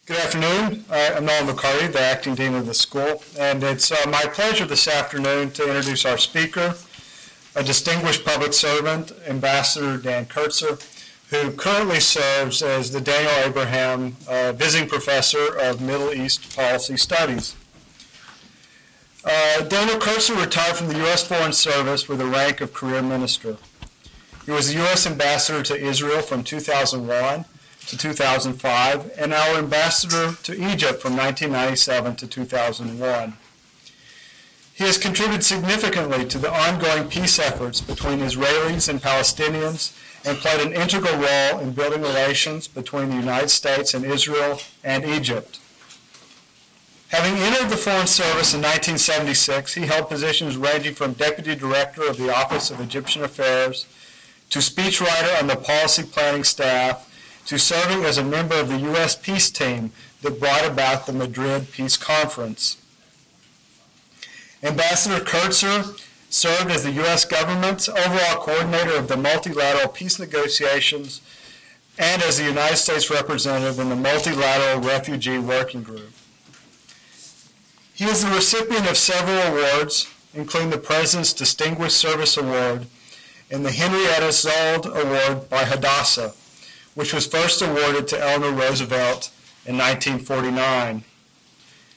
Good afternoon. I'm Nolan McCarty, the acting dean of the school, and it's my pleasure this afternoon to introduce our speaker, a distinguished public servant, Ambassador Dan Kurtzer, who currently serves as the Daniel Abraham Visiting Professor of Middle East Policy Studies. Daniel Kurtzer retired from the U.S. Foreign Service with the rank of Career Minister. He was the U.S. Ambassador to Israel from 2001 to 2005, and our ambassador to Egypt from 1997 to 2001. He has contributed significantly to the ongoing peace efforts between Israelis and Palestinians and played an integral role in building relations between the United States and Israel and Egypt. Having entered the Foreign Service in 1976, he held positions ranging from Deputy Director of the Office of Egyptian Affairs to speechwriter on the policy planning staff to serving as a member of the U.S. peace team that brought about the Madrid Peace Conference. Ambassador Kurtzer served as the U.S. government's overall coordinator of the multilateral peace negotiations and as the United States representative in the Multilateral Refugee Working Group. He is the recipient of several awards, including the President's Distinguished Service Award and the Henrietta Zold Award by Hadassah, which was first awarded to Eleanor Roosevelt in 1949.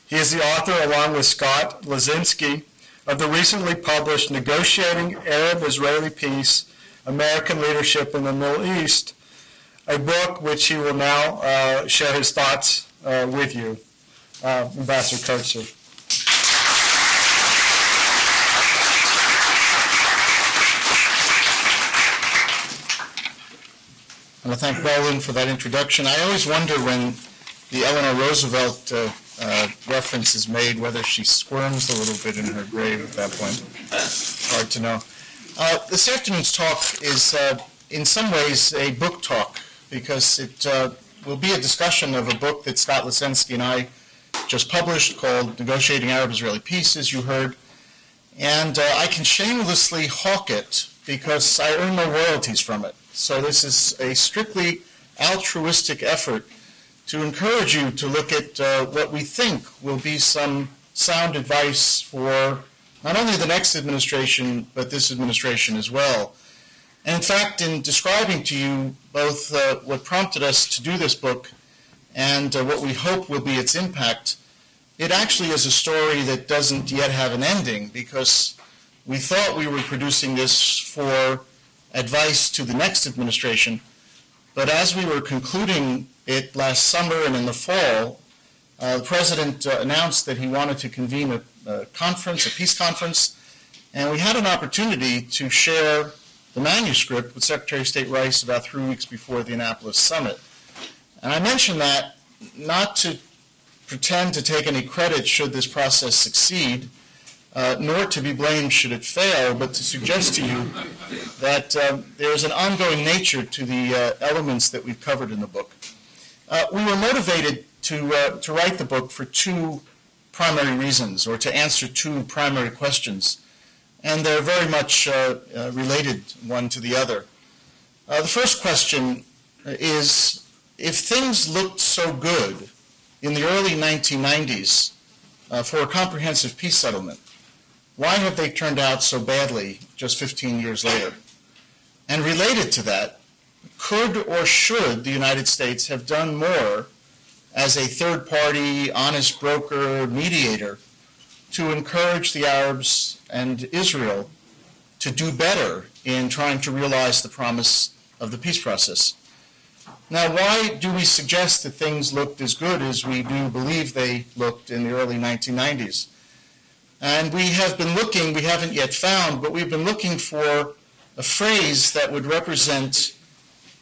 He is the author, along with Scott Lazinski, of the recently published Negotiating Arab-Israeli Peace, American Leadership in the Middle East, a book which he will now share his thoughts with you. Ambassador Kurtzer. I want to thank Nolan for that introduction. I always wonder when the Eleanor Roosevelt reference is made, whether she squirms a little bit in her grave at that point. It's hard to know. This afternoon's talk is, in some ways, a book talk, because it will be a discussion of a book that Scott Lazinski and I just published called Negotiating Arab-Israeli Peace, as you heard. And I can shamelessly hawk it because I earn no royalties from it. So this is a strictly altruistic effort to encourage you to look at what we think will be some sound advice for not only the next administration, but this administration as well. And in fact, in describing to you both what prompted us to do this book and what we hope will be its impact, it actually is a story that doesn't yet have an ending, because we thought we were producing this for advice to the next administration, but as we were concluding it last summer and in the fall, the President announced that he wanted to convene a conference, a peace conference, and we had an opportunity to share the manuscript with Secretary of State Rice about 3 weeks before the Annapolis summit. And I mention that not to pretend to take any credit should this process succeed, nor to be blamed should it fail, but to suggest to you that there is an ongoing nature to the elements that we've covered in the book. We were motivated to write the book for two primary reasons, or to answer two primary questions, and they're very much related one to the other. The first question is, if things looked so good in the early 1990s for a comprehensive peace settlement, why have they turned out so badly just 15 years later? And related to that, could or should the United States have done more as a third-party, honest broker, mediator to encourage the Arabs and Israel to do better in trying to realize the promise of the peace process? Now, why do we suggest that things looked as good as we do believe they looked in the early 1990s? And we have been looking, we haven't yet found, but we've been looking for a phrase that would represent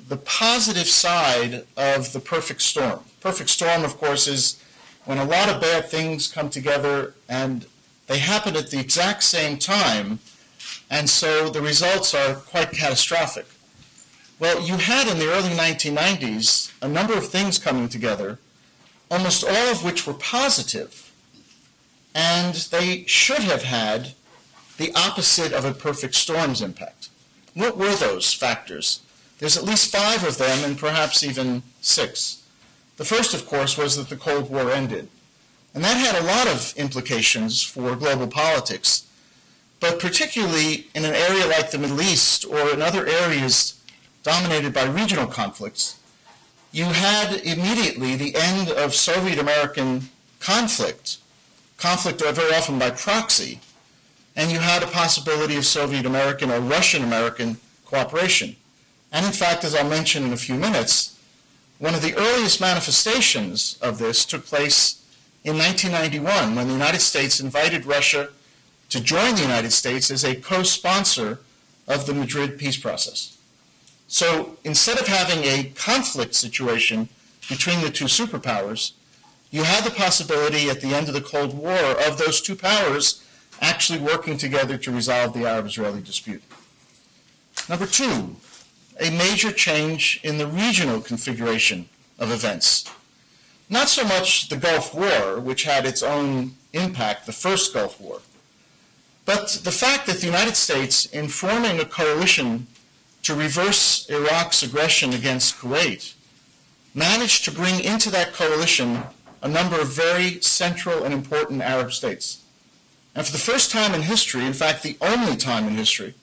the positive side of the perfect storm. Perfect storm, of course, is when a lot of bad things come together and they happen at the exact same time, and so the results are quite catastrophic. Well, you had in the early 1990s a number of things coming together, almost all of which were positive, and they should have had the opposite of a perfect storm's impact. What were those factors? There's at least 5 of them, and perhaps even 6. The first, of course, was that the Cold War ended. And that had a lot of implications for global politics, but particularly in an area like the Middle East or in other areas dominated by regional conflicts, you had immediately the end of Soviet-American conflict very often by proxy, and you had a possibility of Soviet-American or Russian-American cooperation. And in fact, as I'll mention in a few minutes, one of the earliest manifestations of this took place in 1991 when the United States invited Russia to join the United States as a co-sponsor of the Madrid peace process. So instead of having a conflict situation between the two superpowers, you had the possibility at the end of the Cold War of those two powers actually working together to resolve the Arab-Israeli dispute. Number two, a major change in the regional configuration of events. Not so much the Gulf War, which had its own impact, the first Gulf War, but the fact that the United States, in forming a coalition to reverse Iraq's aggression against Kuwait, managed to bring into that coalition a number of very central and important Arab states. And for the first time in history, in fact the only time in history,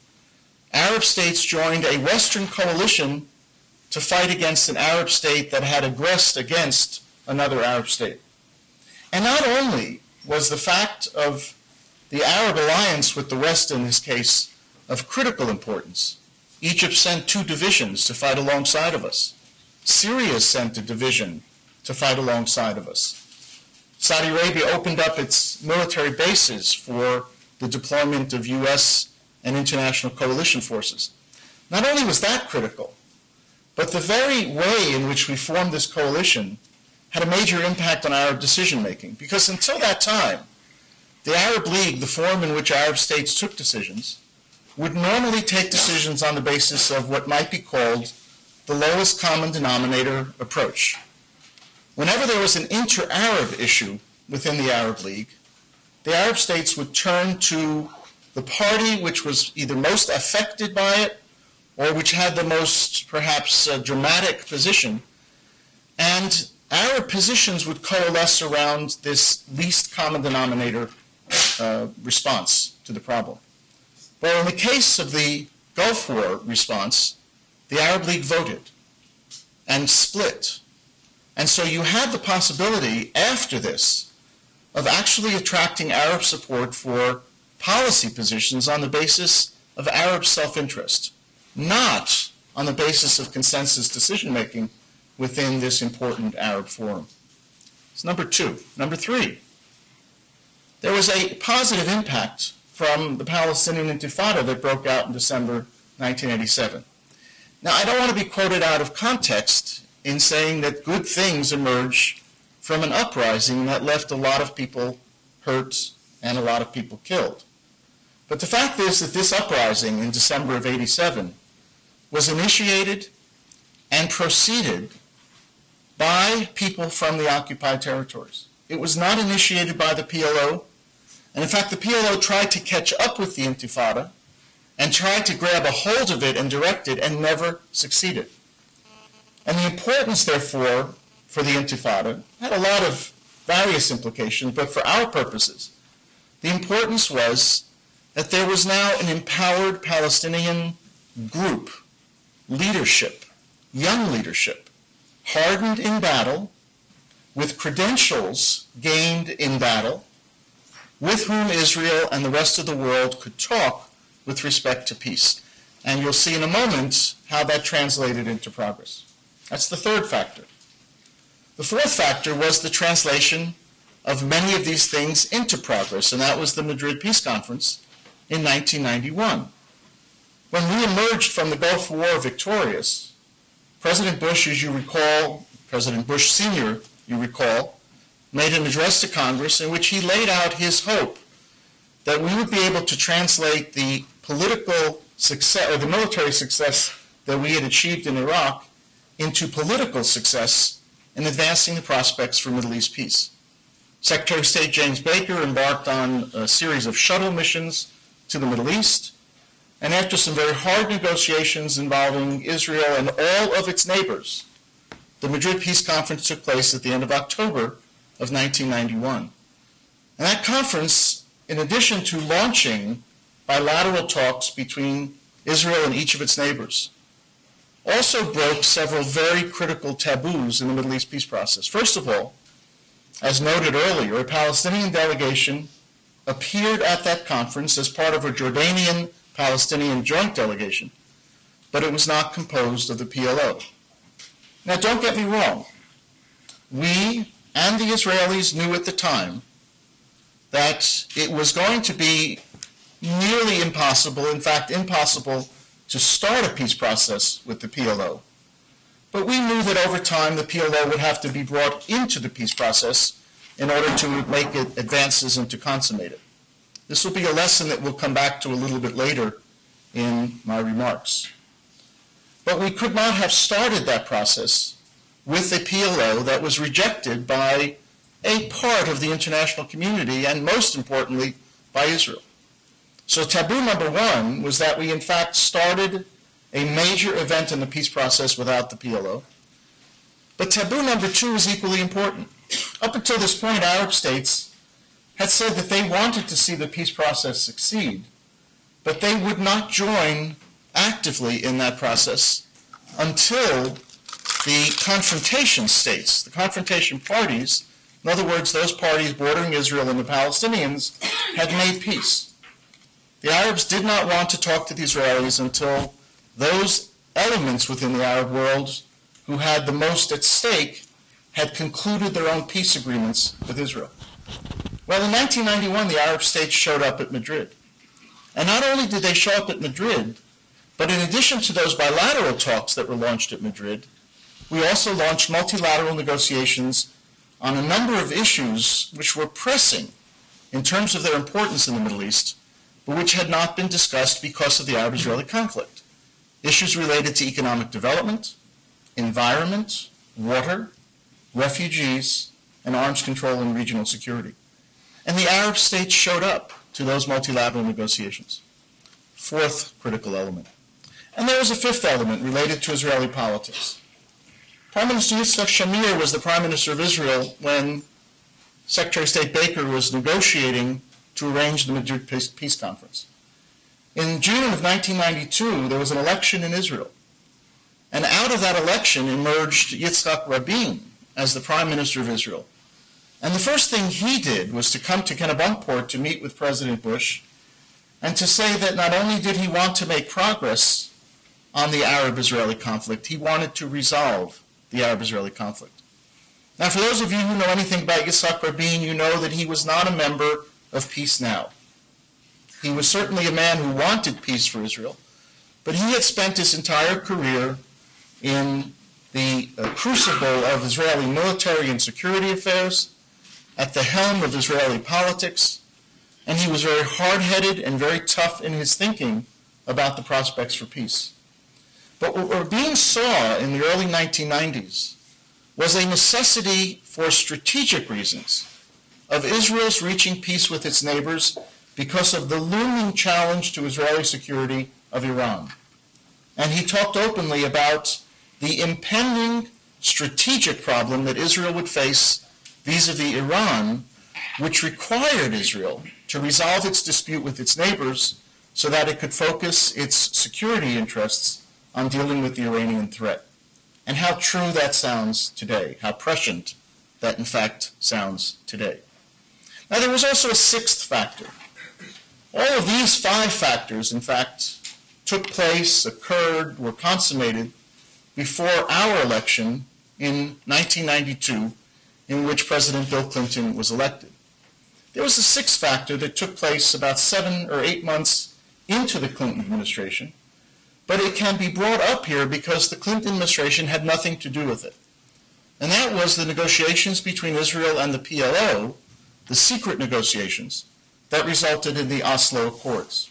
Arab states joined a Western coalition to fight against an Arab state that had aggressed against another Arab state. And not only was the fact of the Arab alliance with the West in this case of critical importance. Egypt sent 2 divisions to fight alongside of us. Syria sent a division to fight alongside of us. Saudi Arabia opened up its military bases for the deployment of U.S. and international coalition forces. Not only was that critical, but the very way in which we formed this coalition had a major impact on Arab decision-making, because until that time, the Arab League, the forum in which Arab states took decisions, would normally take decisions on the basis of what might be called the lowest common denominator approach. Whenever there was an inter-Arab issue within the Arab League, the Arab states would turn to the party which was either most affected by it or which had the most, perhaps, dramatic position, and Arab positions would coalesce around this least common denominator response to the problem. Well, in the case of the Gulf War response, the Arab League voted and split. And so you had the possibility after this of actually attracting Arab support for policy positions on the basis of Arab self-interest, not on the basis of consensus decision-making within this important Arab forum. It's number 2. Number 3, there was a positive impact from the Palestinian Intifada that broke out in December 1987. Now, I don't want to be quoted out of context in saying that good things emerged from an uprising that left a lot of people hurt and a lot of people killed. But the fact is that this uprising in December of '87 was initiated and proceeded by people from the occupied territories. It was not initiated by the PLO, and in fact the PLO tried to catch up with the Intifada and tried to grab a hold of it and direct it and never succeeded. And the importance, therefore, for the Intifada had a lot of various implications, but for our purposes, the importance was that there was now an empowered Palestinian group, leadership, young leadership, hardened in battle, with credentials gained in battle, with whom Israel and the rest of the world could talk with respect to peace. And you'll see in a moment how that translated into progress. That's the third factor. The fourth factor was the translation of many of these things into progress, and that was the Madrid Peace Conference in 1991. When we emerged from the Gulf War victorious, President Bush, as you recall, President Bush Sr., you recall, made an address to Congress in which he laid out his hope that we would be able to translate the political success, or the military success that we had achieved in Iraq into political success in advancing the prospects for Middle East peace. Secretary of State James Baker embarked on a series of shuttle missions to the Middle East, and after some very hard negotiations involving Israel and all of its neighbors, the Madrid Peace Conference took place at the end of October of 1991. And that conference, in addition to launching bilateral talks between Israel and each of its neighbors, also broke several very critical taboos in the Middle East peace process. First of all, as noted earlier, a Palestinian delegation appeared at that conference as part of a Jordanian-Palestinian joint delegation, but it was not composed of the PLO. Now, don't get me wrong. We and the Israelis knew at the time that it was going to be nearly impossible, in fact impossible, to start a peace process with the PLO. But we knew that over time the PLO would have to be brought into the peace process in order to make it advances and to consummate it. This will be a lesson that we'll come back to a little bit later in my remarks. But we could not have started that process with a PLO that was rejected by a part of the international community and, most importantly, by Israel. So taboo number one was that we in fact started a major event in the peace process without the PLO. But taboo number two is equally important. Up until this point, Arab states had said that they wanted to see the peace process succeed, but they would not join actively in that process until the confrontation states, the confrontation parties, in other words, those parties bordering Israel and the Palestinians, had made peace. The Arabs did not want to talk to the Israelis until those elements within the Arab world who had the most at stake had concluded their own peace agreements with Israel. Well, in 1991, the Arab states showed up at Madrid. And not only did they show up at Madrid, but in addition to those bilateral talks that were launched at Madrid, we also launched multilateral negotiations on a number of issues which were pressing in terms of their importance in the Middle East, but which had not been discussed because of the Arab-Israeli conflict. Issues related to economic development, environment, water, refugees, and arms control and regional security. And the Arab states showed up to those multilateral negotiations. Fourth critical element. And there was a fifth element related to Israeli politics. Prime Minister Yitzhak Shamir was the Prime Minister of Israel when Secretary of State Baker was negotiating to arrange the Madrid Peace Conference. In June of 1992, there was an election in Israel. And out of that election emerged Yitzhak Rabin as the Prime Minister of Israel. And the first thing he did was to come to Kennebunkport to meet with President Bush and to say that not only did he want to make progress on the Arab-Israeli conflict, he wanted to resolve the Arab-Israeli conflict. Now, for those of you who know anything about Yitzhak Rabin, you know that he was not a member of Peace Now. He was certainly a man who wanted peace for Israel, but he had spent his entire career in the crucible of Israeli military and security affairs, at the helm of Israeli politics, and he was very hard-headed and very tough in his thinking about the prospects for peace. But what Rabin saw in the early 1990s was a necessity for strategic reasons of Israel's reaching peace with its neighbors because of the looming challenge to Israeli security of Iran. And he talked openly about the impending strategic problem that Israel would face vis-a-vis Iran, which required Israel to resolve its dispute with its neighbors so that it could focus its security interests on dealing with the Iranian threat. And how true that sounds today, how prescient that in fact sounds today. Now, there was also a sixth factor. All of these five factors, in fact, took place, occurred, were consummated before our election in 1992, in which President Bill Clinton was elected. There was a sixth factor that took place about 7 or 8 months into the Clinton administration, but it can be brought up here because the Clinton administration had nothing to do with it. And that was the negotiations between Israel and the PLO, the secret negotiations, that resulted in the Oslo Accords.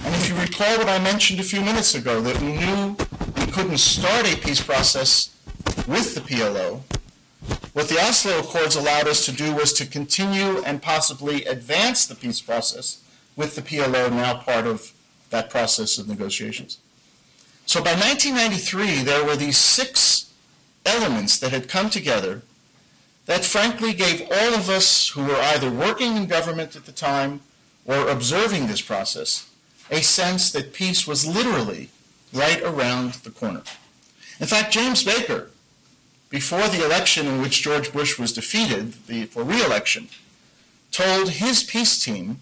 And if you recall what I mentioned a few minutes ago, that we knew we couldn't start a peace process with the PLO, what the Oslo Accords allowed us to do was to continue and possibly advance the peace process with the PLO now part of that process of negotiations. So by 1993, there were these 6 elements that had come together that frankly gave all of us who were either working in government at the time or observing this process a sense that peace was literally right around the corner. In fact, James Baker, before the election in which George Bush was defeated for re-election, told his peace team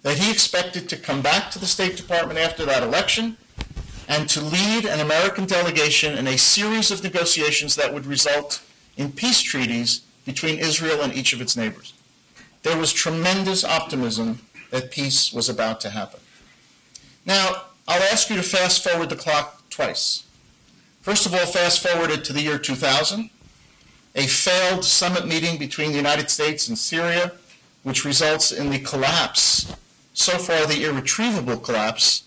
that he expected to come back to the State Department after that election and to lead an American delegation in a series of negotiations that would result in peace treaties between Israel and each of its neighbors. There was tremendous optimism that peace was about to happen. Now, I'll ask you to fast forward the clock twice. First of all, fast forward it to the year 2000, a failed summit meeting between the United States and Syria, which results in the collapse, so far the irretrievable collapse,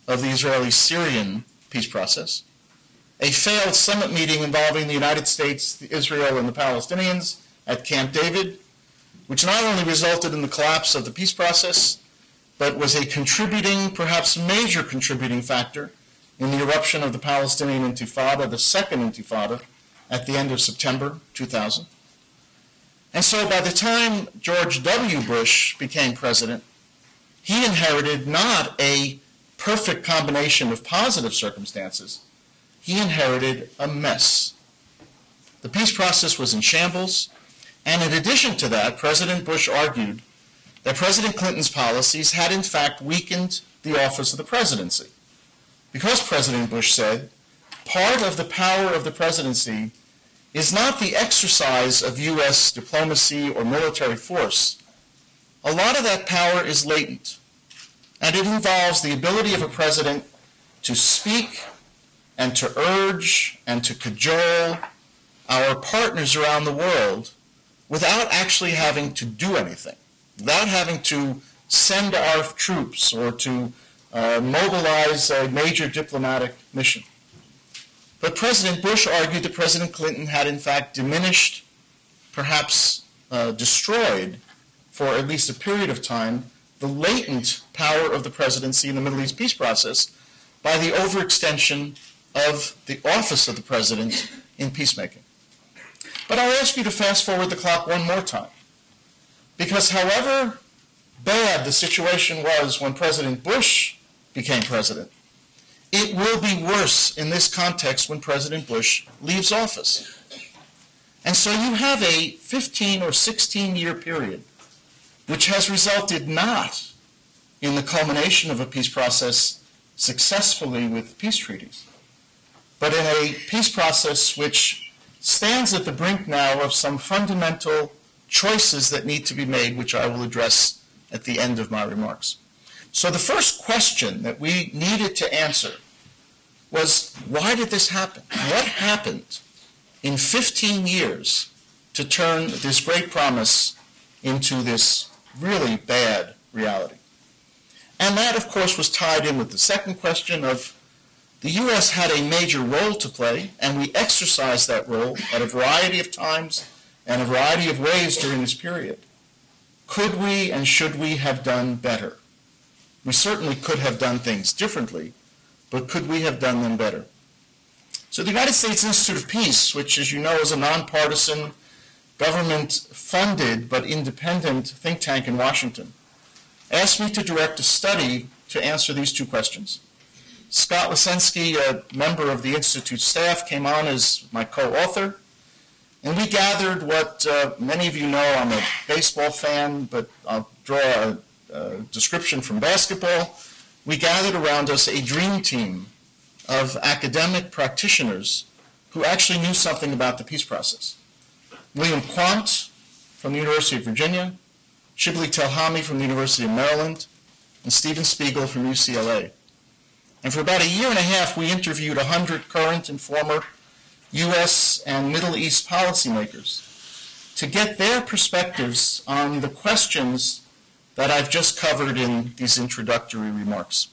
of the Israeli-Syrian peace process. A failed summit meeting involving the United States, Israel, and the Palestinians at Camp David, which not only resulted in the collapse of the peace process, but was a contributing, perhaps major contributing factor in the eruption of the Palestinian Intifada, the second Intifada, at the end of September 2000. And so by the time George W. Bush became president, he inherited not a perfect combination of positive circumstances. He inherited a mess. The peace process was in shambles, and in addition to that, President Bush argued that President Clinton's policies had in fact weakened the office of the presidency. Because President Bush said, part of the power of the presidency is not the exercise of U.S. diplomacy or military force. A lot of that power is latent, and it involves the ability of a president to speak and to urge and to cajole our partners around the world without actually having to do anything, without having to send our troops or to mobilize a major diplomatic mission. But President Bush argued that President Clinton had in fact diminished, perhaps destroyed, for at least a period of time, the latent power of the presidency in the Middle East peace process by the overextension of the office of the president in peacemaking. But I'll ask you to fast forward the clock one more time, because however bad the situation was when President Bush became president, it will be worse in this context when President Bush leaves office. And so you have a 15 or 16-year period which has resulted not in the culmination of a peace process successfully with peace treaties, but in a peace process which stands at the brink now of some fundamental choices that need to be made, which I will address at the end of my remarks. So the first question that we needed to answer was, why did this happen? What happened in 15 years to turn this great promise into this really bad reality? And that, of course, was tied in with the second question of the U.S. had a major role to play, and we exercised that role at a variety of times and a variety of ways during this period. Could we and should we have done better? We certainly could have done things differently, but could we have done them better? So the United States Institute of Peace, which, as you know, is a nonpartisan, government-funded but independent think tank in Washington, asked me to direct a study to answer these two questions. Scott Lesensky, a member of the Institute staff, came on as my co-author, and we gathered what many of you know. I'm a baseball fan, but I'll draw a description from basketball. We gathered around us a dream team of academic practitioners who actually knew something about the peace process. William Quandt from the University of Virginia, Shibli Telhami from the University of Maryland, and Stephen Spiegel from UCLA. And for about a year and a half, we interviewed 100 current and former U.S. and Middle East policymakers to get their perspectives on the questions that I've just covered in these introductory remarks.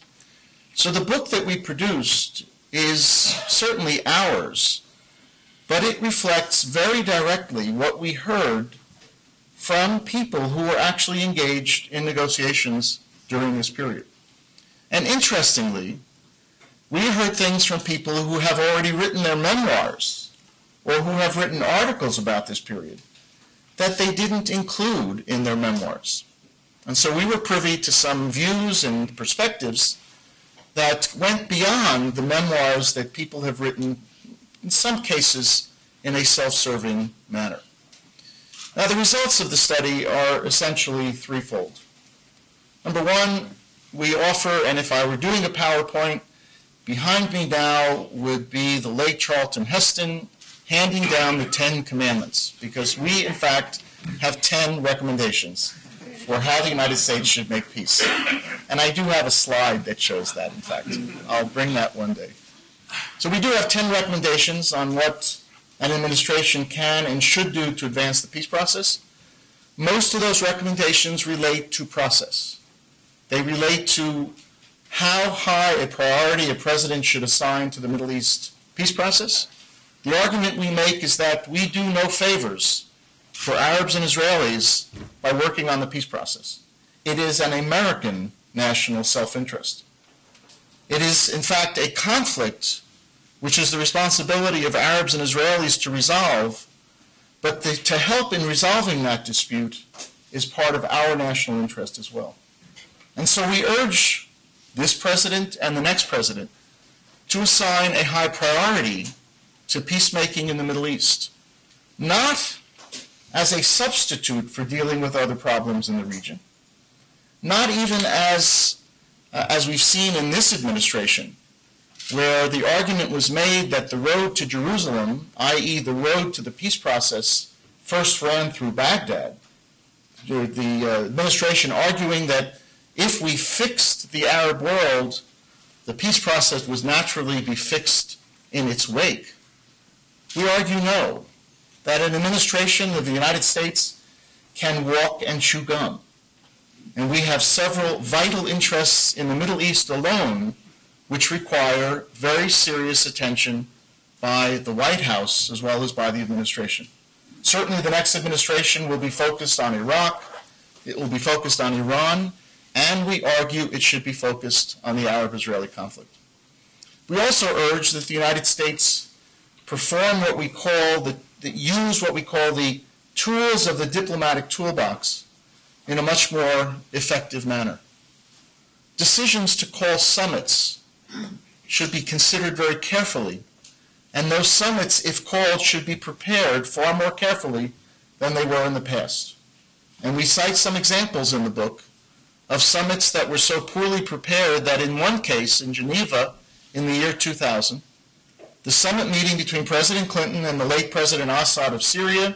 So the book that we produced is certainly ours, but it reflects very directly what we heard from people who were actually engaged in negotiations during this period. And interestingly, we heard things from people who have already written their memoirs or who have written articles about this period that they didn't include in their memoirs. And so we were privy to some views and perspectives that went beyond the memoirs that people have written, in some cases, in a self-serving manner. Now, the results of the study are essentially threefold. Number one, we offer, and if I were doing a PowerPoint, behind me now would be the late Charlton Heston handing down the 10 Commandments, because we, in fact, have 10 recommendations for how the United States should make peace. And I do have a slide that shows that, in fact. I'll bring that one day. So we do have 10 recommendations on what an administration can and should do to advance the peace process. Most of those recommendations relate to process. They relate to how high a priority a president should assign to the Middle East peace process. The argument we make is that we do no favors for Arabs and Israelis by working on the peace process. It is an American national self-interest. It is, in fact, a conflict which is the responsibility of Arabs and Israelis to resolve, but to help in resolving that dispute is part of our national interest as well. And so we urge this president and the next president to assign a high priority to peacemaking in the Middle East, not as a substitute for dealing with other problems in the region, not even as we've seen in this administration, where the argument was made that the road to Jerusalem, i.e. the road to the peace process, first ran through Baghdad. The administration arguing that if we fixed the Arab world, the peace process would naturally be fixed in its wake. We argue no, that an administration of the United States can walk and chew gum. And we have several vital interests in the Middle East alone which require very serious attention by the White House as well as by the administration. Certainly the next administration will be focused on Iraq, it will be focused on Iran, and we argue it should be focused on the Arab-Israeli conflict. We also urge that the United States perform what we call use what we call the tools of the diplomatic toolbox in a much more effective manner. Decisions to call summits should be considered very carefully, and those summits, if called, should be prepared far more carefully than they were in the past. And we cite some examples in the book of summits that were so poorly prepared that in one case, in Geneva, in the year 2000, the summit meeting between President Clinton and the late President Assad of Syria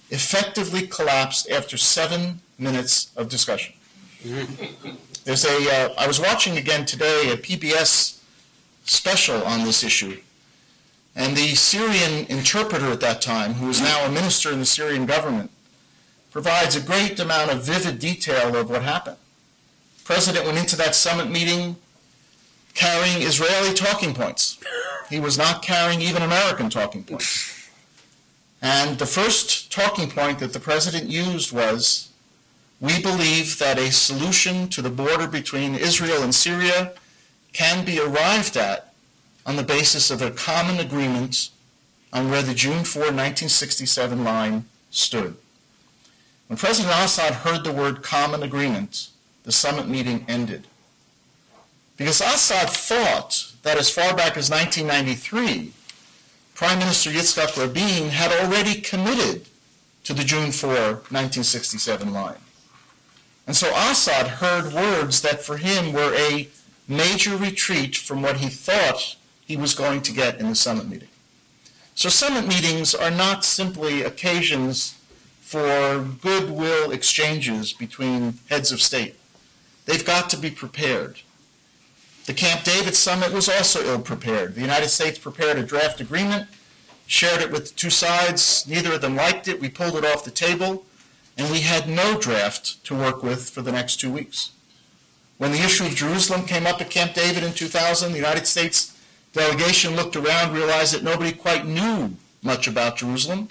effectively collapsed after 7 minutes of discussion. I was watching again today a PBS special on this issue, and the Syrian interpreter at that time, who is now a minister in the Syrian government, provides a great amount of vivid detail of what happened. The president went into that summit meeting carrying Israeli talking points. He was not carrying even American talking points. And the first talking point that the president used was, we believe that a solution to the border between Israel and Syria can be arrived at on the basis of a common agreement on where the June 4, 1967 line stood. When President Assad heard the word common agreement, the summit meeting ended. Because Assad thought that as far back as 1993, Prime Minister Yitzhak Rabin had already committed to the June 4, 1967 line. And so Assad heard words that for him were a major retreat from what he thought he was going to get in the summit meeting. So summit meetings are not simply occasions for goodwill exchanges between heads of state. They've got to be prepared. The Camp David summit was also ill-prepared. The United States prepared a draft agreement, shared it with the two sides. Neither of them liked it. We pulled it off the table, and we had no draft to work with for the next 2 weeks. When the issue of Jerusalem came up at Camp David in 2000, the United States delegation looked around, realized that nobody quite knew much about Jerusalem,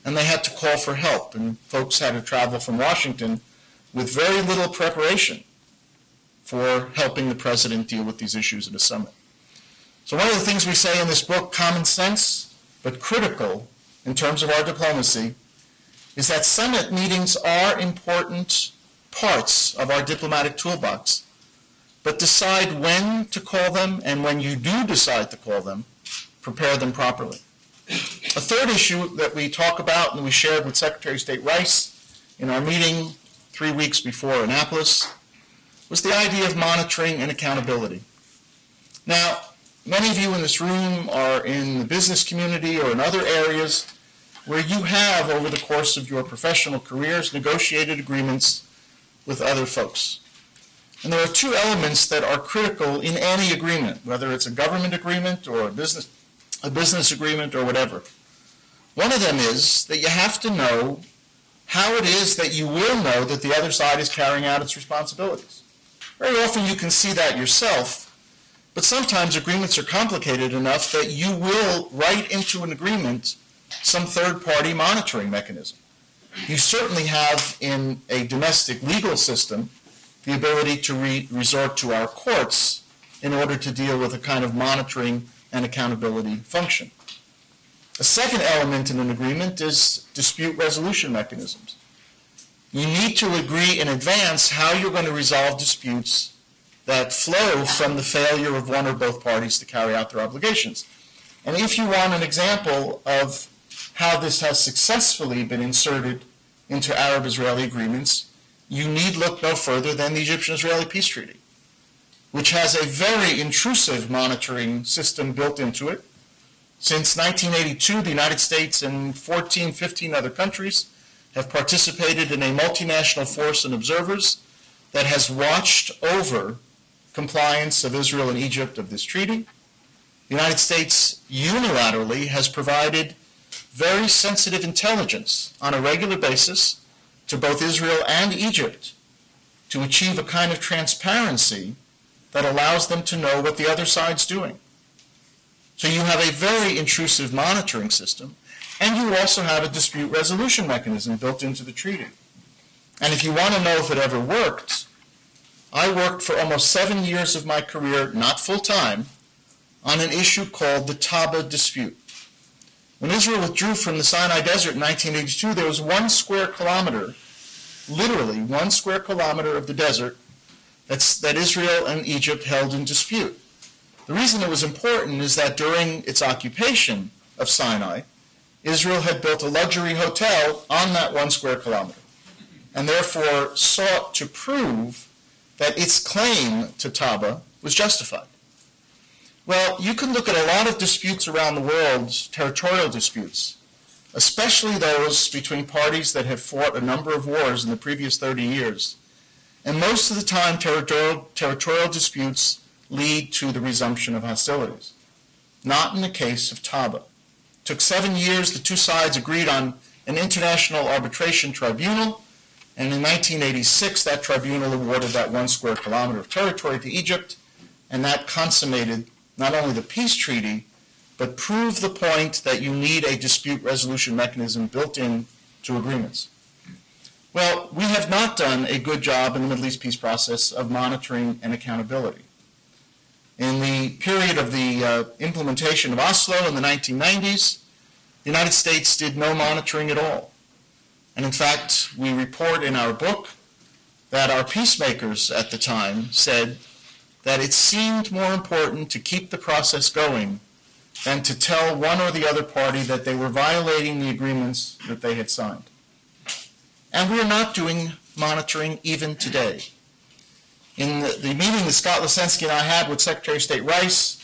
and they had to call for help, and folks had to travel from Washington with very little preparation for helping the president deal with these issues at a summit. So one of the things we say in this book, common sense, but critical, in terms of our diplomacy is that summit meetings are important parts of our diplomatic toolbox, but decide when to call them, and when you do decide to call them, prepare them properly. A third issue that we talk about and we shared with Secretary of State Rice in our meeting 3 weeks before Annapolis was the idea of monitoring and accountability. Now, many of you in this room are in the business community or in other areas where you have, over the course of your professional careers, negotiated agreements with other folks. And there are two elements that are critical in any agreement, whether it's a government agreement or a business agreement or whatever. One of them is that you have to know how it is that you will know that the other side is carrying out its responsibilities. Very often you can see that yourself, but sometimes agreements are complicated enough that you will write into an agreement some third-party monitoring mechanism. You certainly have in a domestic legal system the ability to resort to our courts in order to deal with a kind of monitoring and accountability function. A second element in an agreement is dispute resolution mechanisms. You need to agree in advance how you're going to resolve disputes that flow from the failure of one or both parties to carry out their obligations. And if you want an example of how this has successfully been inserted into Arab-Israeli agreements, you need look no further than the Egyptian-Israeli Peace Treaty, which has a very intrusive monitoring system built into it. Since 1982, the United States and 14, 15 other countries have participated in a multinational force of observers that has watched over compliance of Israel and Egypt of this treaty. The United States unilaterally has provided very sensitive intelligence on a regular basis to both Israel and Egypt to achieve a kind of transparency that allows them to know what the other side's doing. So you have a very intrusive monitoring system, and you also have a dispute resolution mechanism built into the treaty. And if you want to know if it ever worked, I worked for almost 7 years of my career, not full-time, on an issue called the Taba dispute. When Israel withdrew from the Sinai Desert in 1982, there was 1 square kilometer, literally 1 square kilometer of the desert that Israel and Egypt held in dispute. The reason it was important is that during its occupation of Sinai, Israel had built a luxury hotel on that 1 square kilometer, and therefore sought to prove that its claim to Taba was justified. Well, you can look at a lot of disputes around the world, territorial disputes, especially those between parties that have fought a number of wars in the previous 30 years. And most of the time, territorial disputes lead to the resumption of hostilities. Not in the case of Taba. It took 7 years. The two sides agreed on an international arbitration tribunal, and in 1986, that tribunal awarded that 1 square kilometer of territory to Egypt, and that consummated not only the peace treaty, but proved the point that you need a dispute resolution mechanism built into agreements. Well, we have not done a good job in the Middle East peace process of monitoring and accountability. In the period of the implementation of Oslo in the 1990s, the United States did no monitoring at all. And in fact, we report in our book that our peacemakers at the time said that it seemed more important to keep the process going than to tell one or the other party that they were violating the agreements that they had signed. And we are not doing monitoring even today. In the meeting that Scott Lesensky and I had with Secretary of State Rice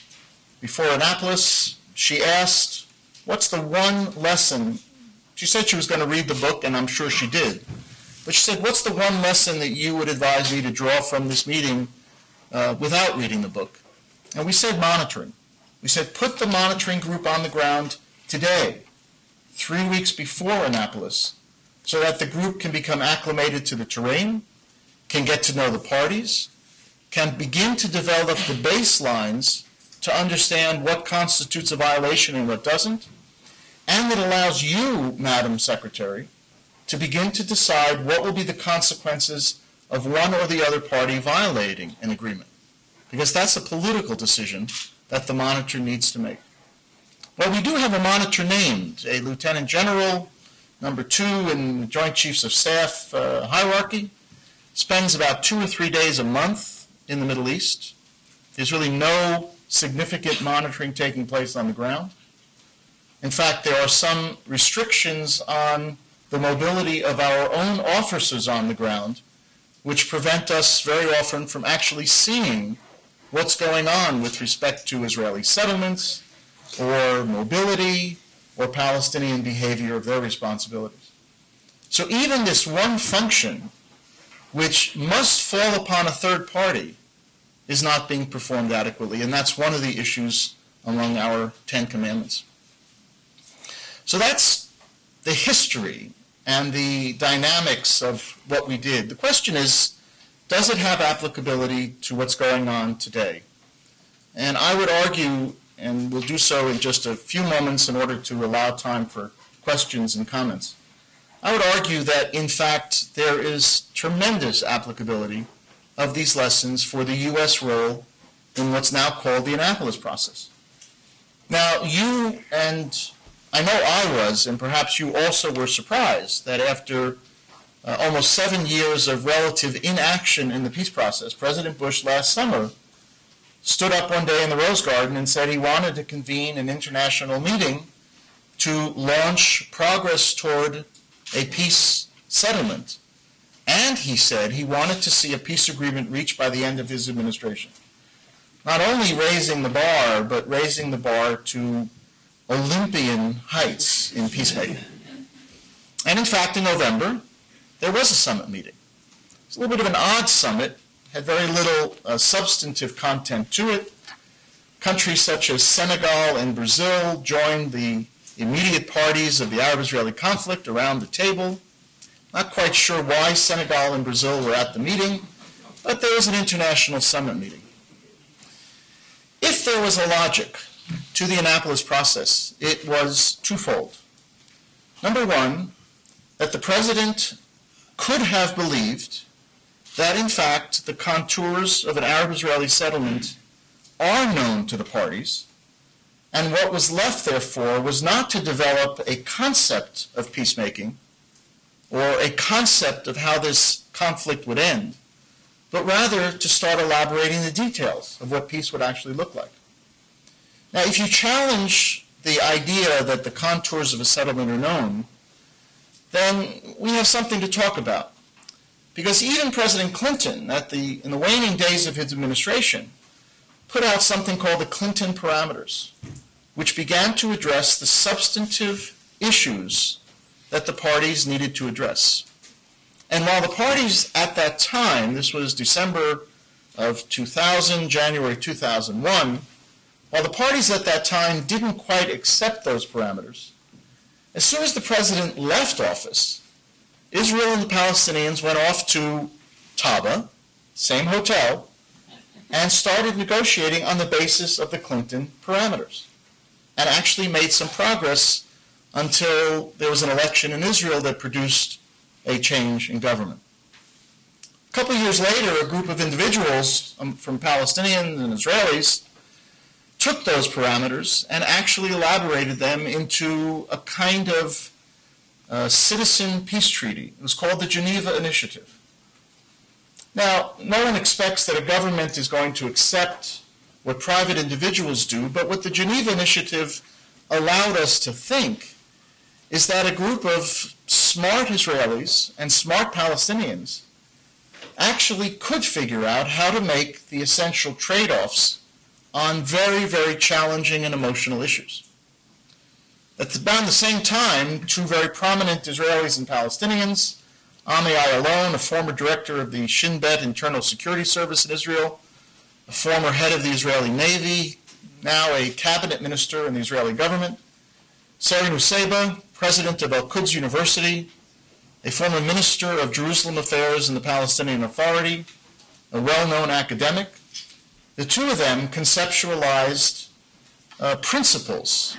before Annapolis, she asked, what's the one lesson? She said she was going to read the book, and I'm sure she did. But she said, what's the one lesson that you would advise me to draw from this meeting without reading the book? And we said monitoring. We said put the monitoring group on the ground today, 3 weeks before Annapolis, so that the group can become acclimated to the terrain, can get to know the parties, can begin to develop the baselines to understand what constitutes a violation and what doesn't, and that allows you, Madam Secretary, to begin to decide what will be the consequences of one or the other party violating an agreement. Because that's a political decision that the monitor needs to make. Well, we do have a monitor named, a lieutenant general, number 2 in the Joint Chiefs of Staff hierarchy, spends about 2 or 3 days a month in the Middle East. There's really no significant monitoring taking place on the ground. In fact, there are some restrictions on the mobility of our own officers on the ground, which prevent us very often from actually seeing what's going on with respect to Israeli settlements or mobility or Palestinian behavior of their responsibilities. So even this one function, which must fall upon a third party, is not being performed adequately, and that's one of the issues among our 10 Commandments. So that's the history and the dynamics of what we did. The question is, does it have applicability to what's going on today? And I would argue, and we'll do so in just a few moments in order to allow time for questions and comments, I would argue that, in fact, there is tremendous applicability of these lessons for the U.S. role in what's now called the Annapolis process. Now, you and I know I was, and perhaps you also were surprised that after almost 7 years of relative inaction in the peace process, President Bush last summer stood up one day in the Rose Garden and said he wanted to convene an international meeting to launch progress toward a peace settlement. And he said he wanted to see a peace agreement reached by the end of his administration. Not only raising the bar, but raising the bar to Olympian heights in peacemaking. And in fact, in November, there was a summit meeting. It's a little bit of an odd summit, had very little substantive content to it. Countries such as Senegal and Brazil joined the immediate parties of the Arab-Israeli conflict around the table. Not quite sure why Senegal and Brazil were at the meeting, but there was an international summit meeting. If there was a logic to the Annapolis process, it was twofold. Number one, that the president could have believed that, in fact, the contours of an Arab-Israeli settlement are known to the parties, and what was left, therefore, was not to develop a concept of peacemaking or a concept of how this conflict would end, but rather to start elaborating the details of what peace would actually look like. Now, if you challenge the idea that the contours of a settlement are known, then we have something to talk about. Because even President Clinton, in the waning days of his administration, put out something called the Clinton Parameters, which began to address the substantive issues that the parties needed to address. And while the parties at that time, this was December of 2000, January 2001, while the parties at that time didn't quite accept those parameters, as soon as the president left office, Israel and the Palestinians went off to Taba, same hotel, and started negotiating on the basis of the Clinton parameters, and actually made some progress until there was an election in Israel that produced a change in government. A couple of years later, a group of individuals from Palestinians and Israelis took those parameters and actually elaborated them into a kind of citizen peace treaty. It was called the Geneva Initiative. Now, no one expects that a government is going to accept what private individuals do, but what the Geneva Initiative allowed us to think is that a group of smart Israelis and smart Palestinians actually could figure out how to make the essential trade-offs on very, very challenging and emotional issues. At about the same time, two very prominent Israelis and Palestinians, Ami Ayalon, a former director of the Shin Bet Internal Security Service in Israel, a former head of the Israeli Navy, now a cabinet minister in the Israeli government, Sari Nusseibeh, president of Al-Quds University, a former minister of Jerusalem Affairs in the Palestinian Authority, a well-known academic. The two of them conceptualized principles,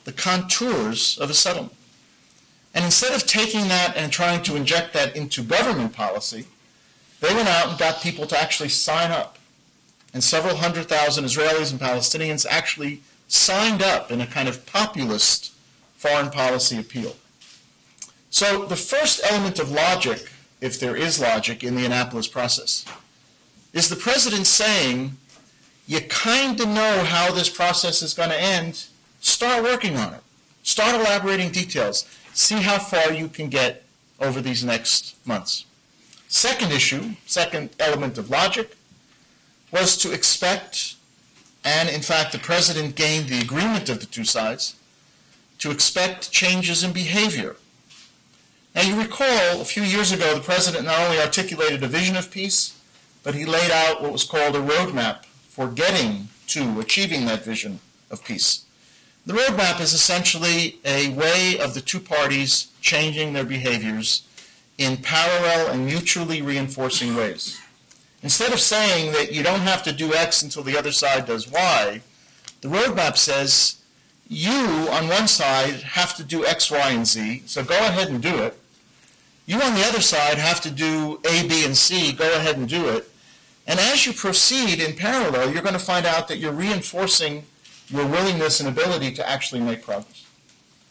the contours of a settlement. And instead of taking that and trying to inject that into government policy, they went out and got people to actually sign up. And several 100,000 Israelis and Palestinians actually signed up in a kind of populist foreign policy appeal. So the first element of logic, if there is logic in the Annapolis process, is the president saying, you kind of know how this process is going to end, start working on it. Start elaborating details. See how far you can get over these next months. Second issue, second element of logic, was to expect, and in fact the president gained the agreement of the two sides, to expect changes in behavior. Now you recall, a few years ago, the president not only articulated a vision of peace, but he laid out what was called a roadmap for getting to achieving that vision of peace. The roadmap is essentially a way of the two parties changing their behaviors in parallel and mutually reinforcing ways. Instead of saying that you don't have to do X until the other side does Y, the roadmap says you, on one side, have to do X, Y, and Z, so go ahead and do it. You, on the other side, have to do A, B, and C, go ahead and do it. And as you proceed in parallel, you're going to find out that you're reinforcing your willingness and ability to actually make progress.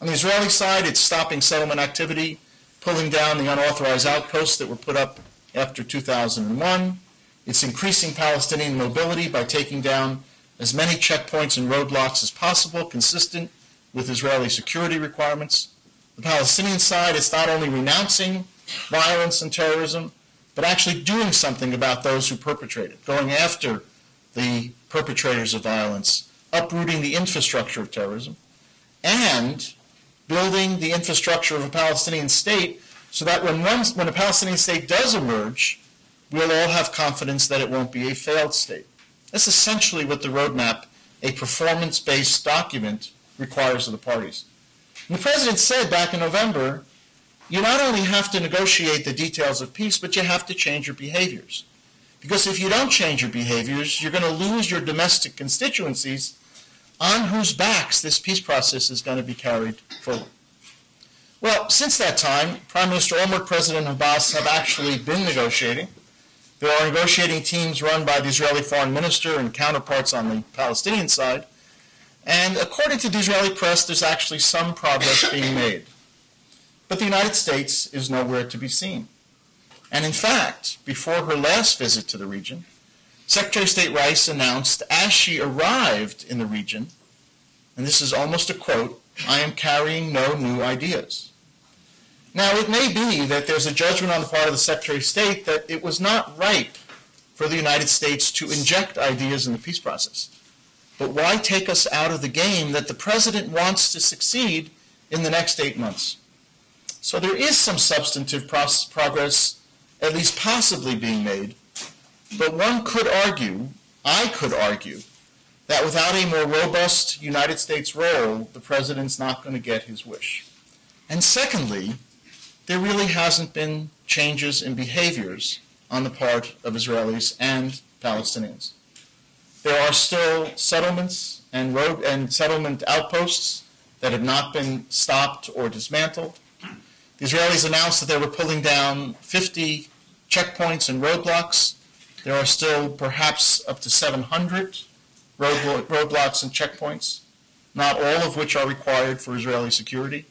On the Israeli side, it's stopping settlement activity, pulling down the unauthorized outposts that were put up after 2001. It's increasing Palestinian mobility by taking down as many checkpoints and roadblocks as possible, consistent with Israeli security requirements. The Palestinian side is not only renouncing violence and terrorism, but actually doing something about those who perpetrate it, going after the perpetrators of violence, uprooting the infrastructure of terrorism, and building the infrastructure of a Palestinian state so that when a Palestinian state does emerge, we'll all have confidence that it won't be a failed state. That's essentially what the roadmap, a performance-based document, requires of the parties. And the president said back in November, you not only have to negotiate the details of peace, but you have to change your behaviors. Because if you don't change your behaviors, you're going to lose your domestic constituencies on whose backs this peace process is going to be carried forward. Well, since that time, Prime Minister Olmert, President Abbas have actually been negotiating. There are negotiating teams run by the Israeli foreign minister and counterparts on the Palestinian side. And according to the Israeli press, there's actually some progress being made. But the United States is nowhere to be seen. And in fact, before her last visit to the region, Secretary of State Rice announced as she arrived in the region, and this is almost a quote, "I am carrying no new ideas." Now, it may be that there's a judgment on the part of the Secretary of State that it was not ripe for the United States to inject ideas in the peace process. But why take us out of the game that the President wants to succeed in the next 8 months? So there is some substantive progress, at least possibly being made, but one could argue, I could argue, that without a more robust United States role, the President's not going to get his wish. And secondly, there really hasn't been changes in behaviors on the part of Israelis and Palestinians. There are still settlements and settlement outposts that have not been stopped or dismantled. The Israelis announced that they were pulling down 50 checkpoints and roadblocks. There are still perhaps up to 700 roadblocks and checkpoints, not all of which are required for Israeli security.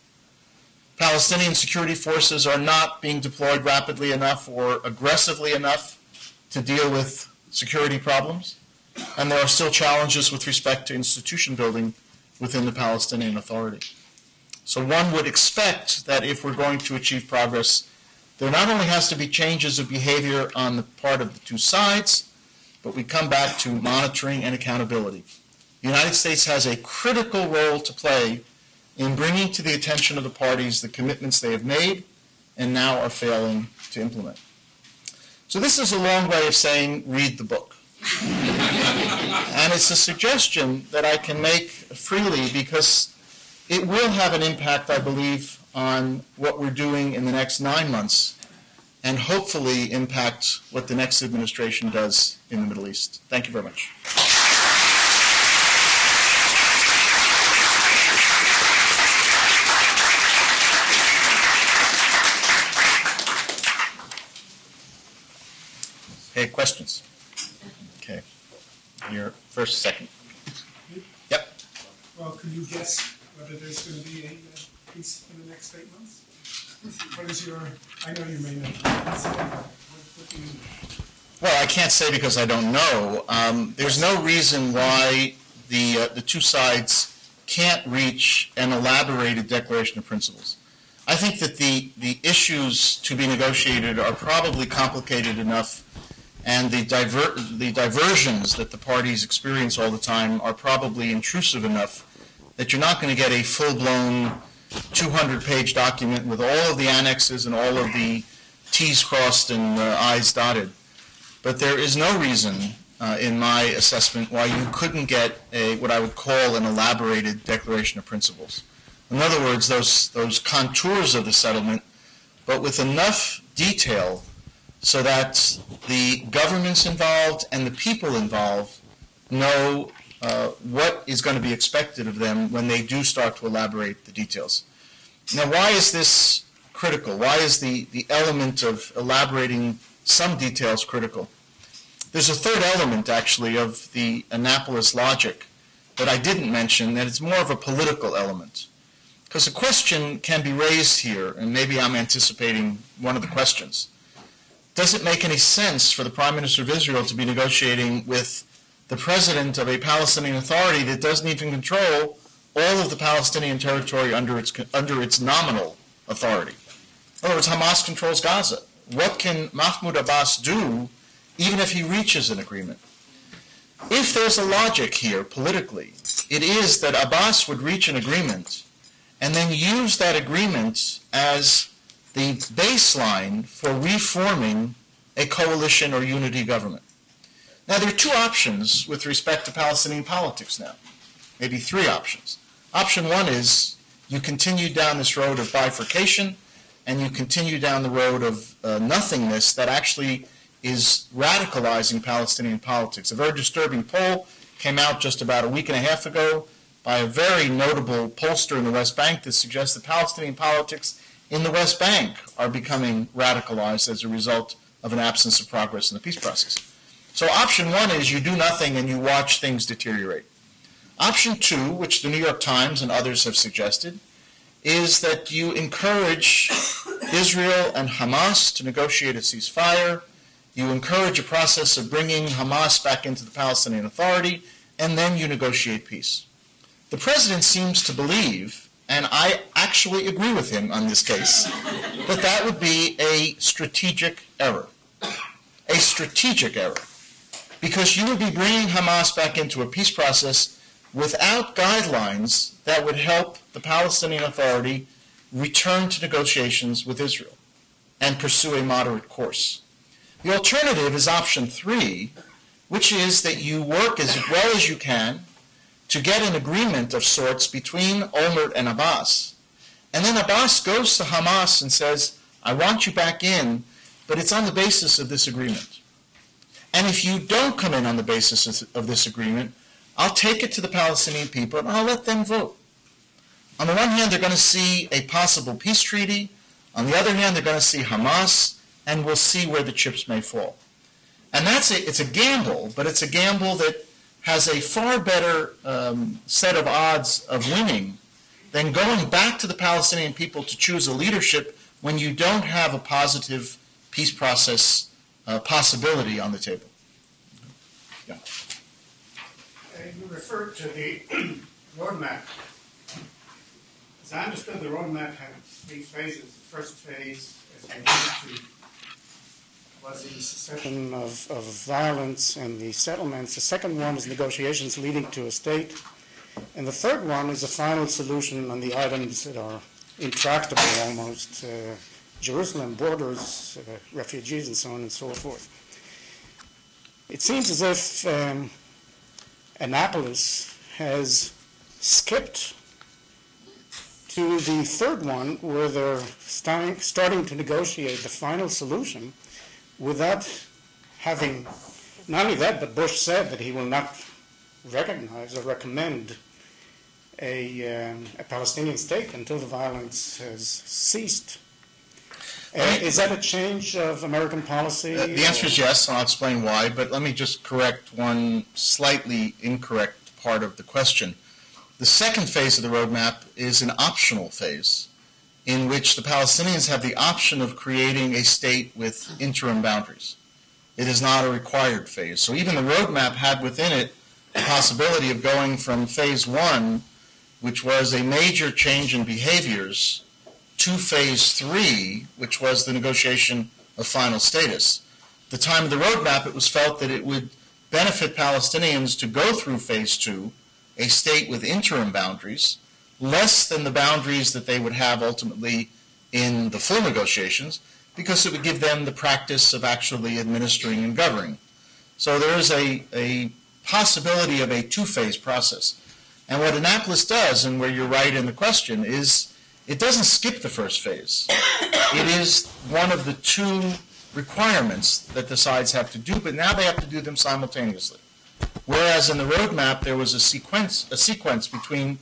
Palestinian security forces are not being deployed rapidly enough or aggressively enough to deal with security problems, and there are still challenges with respect to institution building within the Palestinian Authority. So one would expect that if we're going to achieve progress, there not only has to be changes of behavior on the part of the two sides, but we come back to monitoring and accountability. The United States has a critical role to play in bringing to the attention of the parties the commitments they have made and now are failing to implement. So this is a long way of saying, read the book. And it's a suggestion that I can make freely because it will have an impact, I believe, on what we're doing in the next 9 months and hopefully impact what the next administration does in the Middle East. Thank you very much. Okay, questions? Okay. Your first, second. Yep. Well, can you guess whether there's going to be a peace in the next 8 months? What is your, I know you may know. What do you know? Well, I can't say because I don't know. There's no reason why the two sides can't reach an elaborated declaration of principles. I think that the issues to be negotiated are probably complicated enough, and the diversions that the parties experience all the time are probably intrusive enough that you're not going to get a full-blown 200-page document with all of the annexes and all of the T's crossed and I's dotted. But there is no reason, in my assessment, why you couldn't get what I would call an elaborated declaration of principles. In other words, those contours of the settlement, but with enough detail so that the governments involved and the people involved know what is going to be expected of them when they do start to elaborate the details. Now, why is this critical? Why is the element of elaborating some details critical? There's a third element, actually, of the Annapolis logic that I didn't mention, that it's more of a political element. Because a question can be raised here, and maybe I'm anticipating one of the questions. Does it make any sense for the Prime Minister of Israel to be negotiating with the president of a Palestinian Authority that doesn't even control all of the Palestinian territory under its nominal authority? In other words, Hamas controls Gaza. What can Mahmoud Abbas do even if he reaches an agreement? If there's a logic here politically, it is that Abbas would reach an agreement and then use that agreement as the baseline for reforming a coalition or unity government. Now, there are two options with respect to Palestinian politics now, maybe three options. Option one is you continue down this road of bifurcation and you continue down the road of nothingness that actually is radicalizing Palestinian politics. A very disturbing poll came out just about a week and a half ago by a very notable pollster in the West Bank that suggests that Palestinian politics in the West Bank are becoming radicalized as a result of an absence of progress in the peace process. So option one is you do nothing and you watch things deteriorate. Option two, which the New York Times and others have suggested, is that you encourage Israel and Hamas to negotiate a ceasefire, you encourage a process of bringing Hamas back into the Palestinian Authority, and then you negotiate peace. The president seems to believe, and I actually agree with him on this case, that that would be a strategic error. A strategic error. Because you would be bringing Hamas back into a peace process without guidelines that would help the Palestinian Authority return to negotiations with Israel and pursue a moderate course. The alternative is option three, which is that you work as well as you can to get an agreement of sorts between Olmert and Abbas. And then Abbas goes to Hamas and says, I want you back in, but it's on the basis of this agreement. And if you don't come in on the basis of this agreement, I'll take it to the Palestinian people and I'll let them vote. On the one hand, they're going to see a possible peace treaty. On the other hand, they're going to see Hamas, and we'll see where the chips may fall. And it's a gamble, but it's a gamble that has a far better set of odds of winning than going back to the Palestinian people to choose a leadership when you don't have a positive peace process possibility on the table. Yeah. You referred to the roadmap. As I understood, the roadmap had three phases. The first phase, as you alluded to, was the cessation of violence and the settlements. The second one is negotiations leading to a state. And the third one is a final solution on the items that are intractable almost, Jerusalem, borders, refugees, and so on and so forth. It seems as if Annapolis has skipped to the third one where they're starting to negotiate the final solution without having, not only that, but Bush said that he will not recognize or recommend a Palestinian state until the violence has ceased. Is that a change of American policy? The answer is yes, and I'll explain why, but let me just correct one slightly incorrect part of the question. The second phase of the roadmap is an optional phase in which the Palestinians have the option of creating a state with interim boundaries. It is not a required phase. So even the roadmap had within it the possibility of going from phase one, which was a major change in behaviors, to phase three, which was the negotiation of final status. At the time of the roadmap, it was felt that it would benefit Palestinians to go through phase two, a state with interim boundaries, less than the boundaries that they would have ultimately in the full negotiations, because it would give them the practice of actually administering and governing. So there is a possibility of a two-phase process. And what Annapolis does, and where you're right in the question, is it doesn't skip the first phase. It is one of the two requirements that the sides have to do, but now they have to do them simultaneously. Whereas in the roadmap, there was a sequence between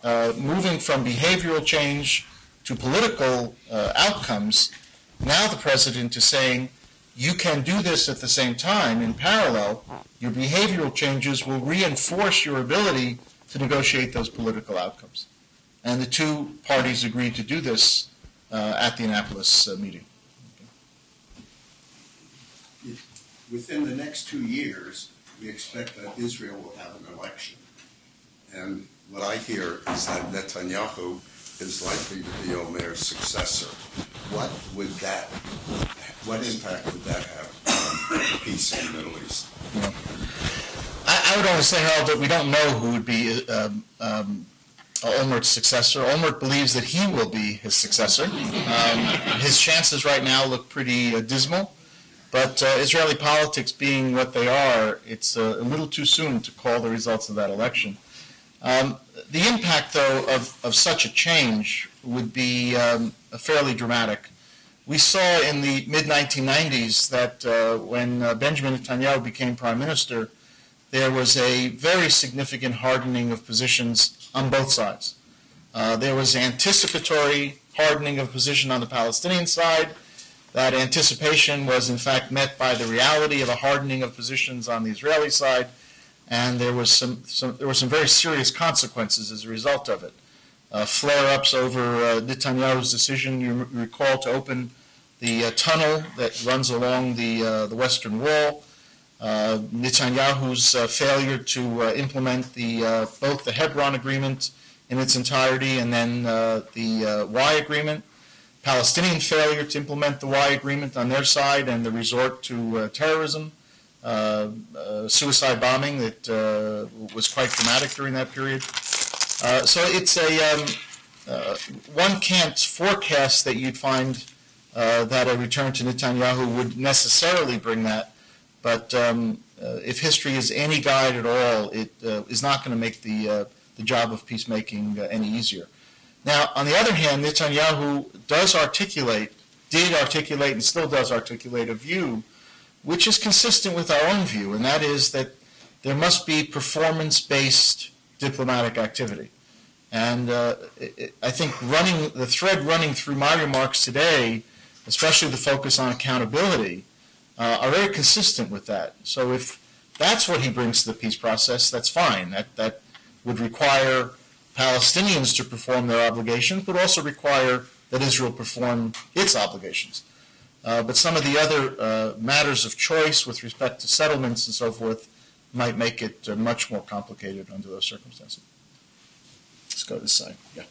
moving from behavioral change to political outcomes. Now the president is saying, you can do this at the same time. In parallel, your behavioral changes will reinforce your ability to negotiate those political outcomes. And the two parties agreed to do this at the Annapolis meeting. Within the next 2 years, we expect that Israel will have an election. And what I hear is that Netanyahu is likely to be Omer's successor. What impact would that have on peace in the Middle East? Yeah. I would only say, Harold, that we don't know who would be Olmert's successor. Olmert believes that he will be his successor. His chances right now look pretty dismal. But Israeli politics being what they are, it's a little too soon to call the results of that election. The impact, though, of such a change would be fairly dramatic. We saw in the mid-1990s that when Benjamin Netanyahu became prime minister, there was a very significant hardening of positions on both sides. There was anticipatory hardening of position on the Palestinian side. That anticipation was in fact met by the reality of a hardening of positions on the Israeli side, and there were some very serious consequences as a result of it. Flare-ups over Netanyahu's decision, you recall, to open the tunnel that runs along the Western Wall, Netanyahu's failure to implement both the Hebron Agreement in its entirety and then the Y Agreement, Palestinian failure to implement the Y Agreement on their side and the resort to terrorism, suicide bombing that was quite dramatic during that period. So it's one can't forecast that you'd find that a return to Netanyahu would necessarily bring that, but if history is any guide at all, it is not going to make the job of peacemaking any easier. Now, on the other hand, Netanyahu did articulate, and still does articulate a view which is consistent with our own view, and that is that there must be performance-based diplomatic activity. And I think the thread running through my remarks today, especially the focus on accountability, are very consistent with that. So if that's what he brings to the peace process, that's fine. That would require Palestinians to perform their obligations, but also require that Israel perform its obligations. But some of the other matters of choice with respect to settlements and so forth might make it much more complicated under those circumstances. Let's go to this side. Yeah.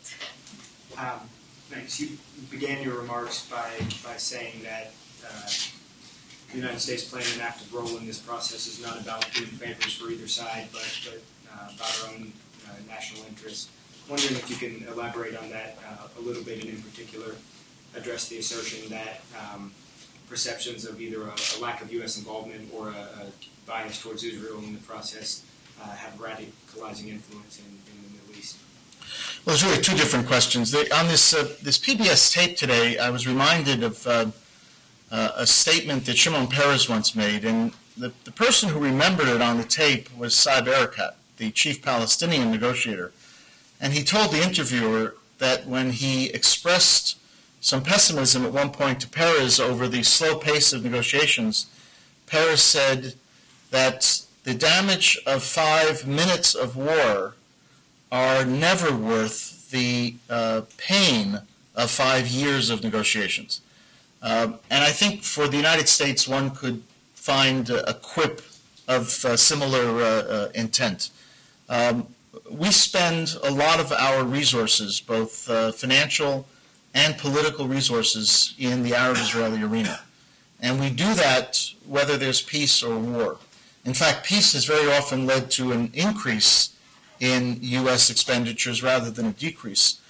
Thanks. You began your remarks by saying that the United States playing an active role in this process is not about doing favors for either side, but about our own national interests. Wondering if you can elaborate on that a little bit, and in particular address the assertion that perceptions of either a lack of U.S. involvement or a bias towards Israel in the process have radicalizing influence in the Middle East. Well, there's really two different questions. On this PBS tape today, I was reminded of a statement that Shimon Peres once made, and the person who remembered it on the tape was Saeb Erekat, the chief Palestinian negotiator. And he told the interviewer that when he expressed some pessimism at one point to Peres over the slow pace of negotiations, Peres said that the damage of 5 minutes of war are never worth the pain of 5 years of negotiations. And I think for the United States, one could find a quip of similar intent. We spend a lot of our resources, both financial and political resources, in the Arab-Israeli arena. And we do that whether there's peace or war. In fact, peace has very often led to an increase in U.S. expenditures rather than a decrease.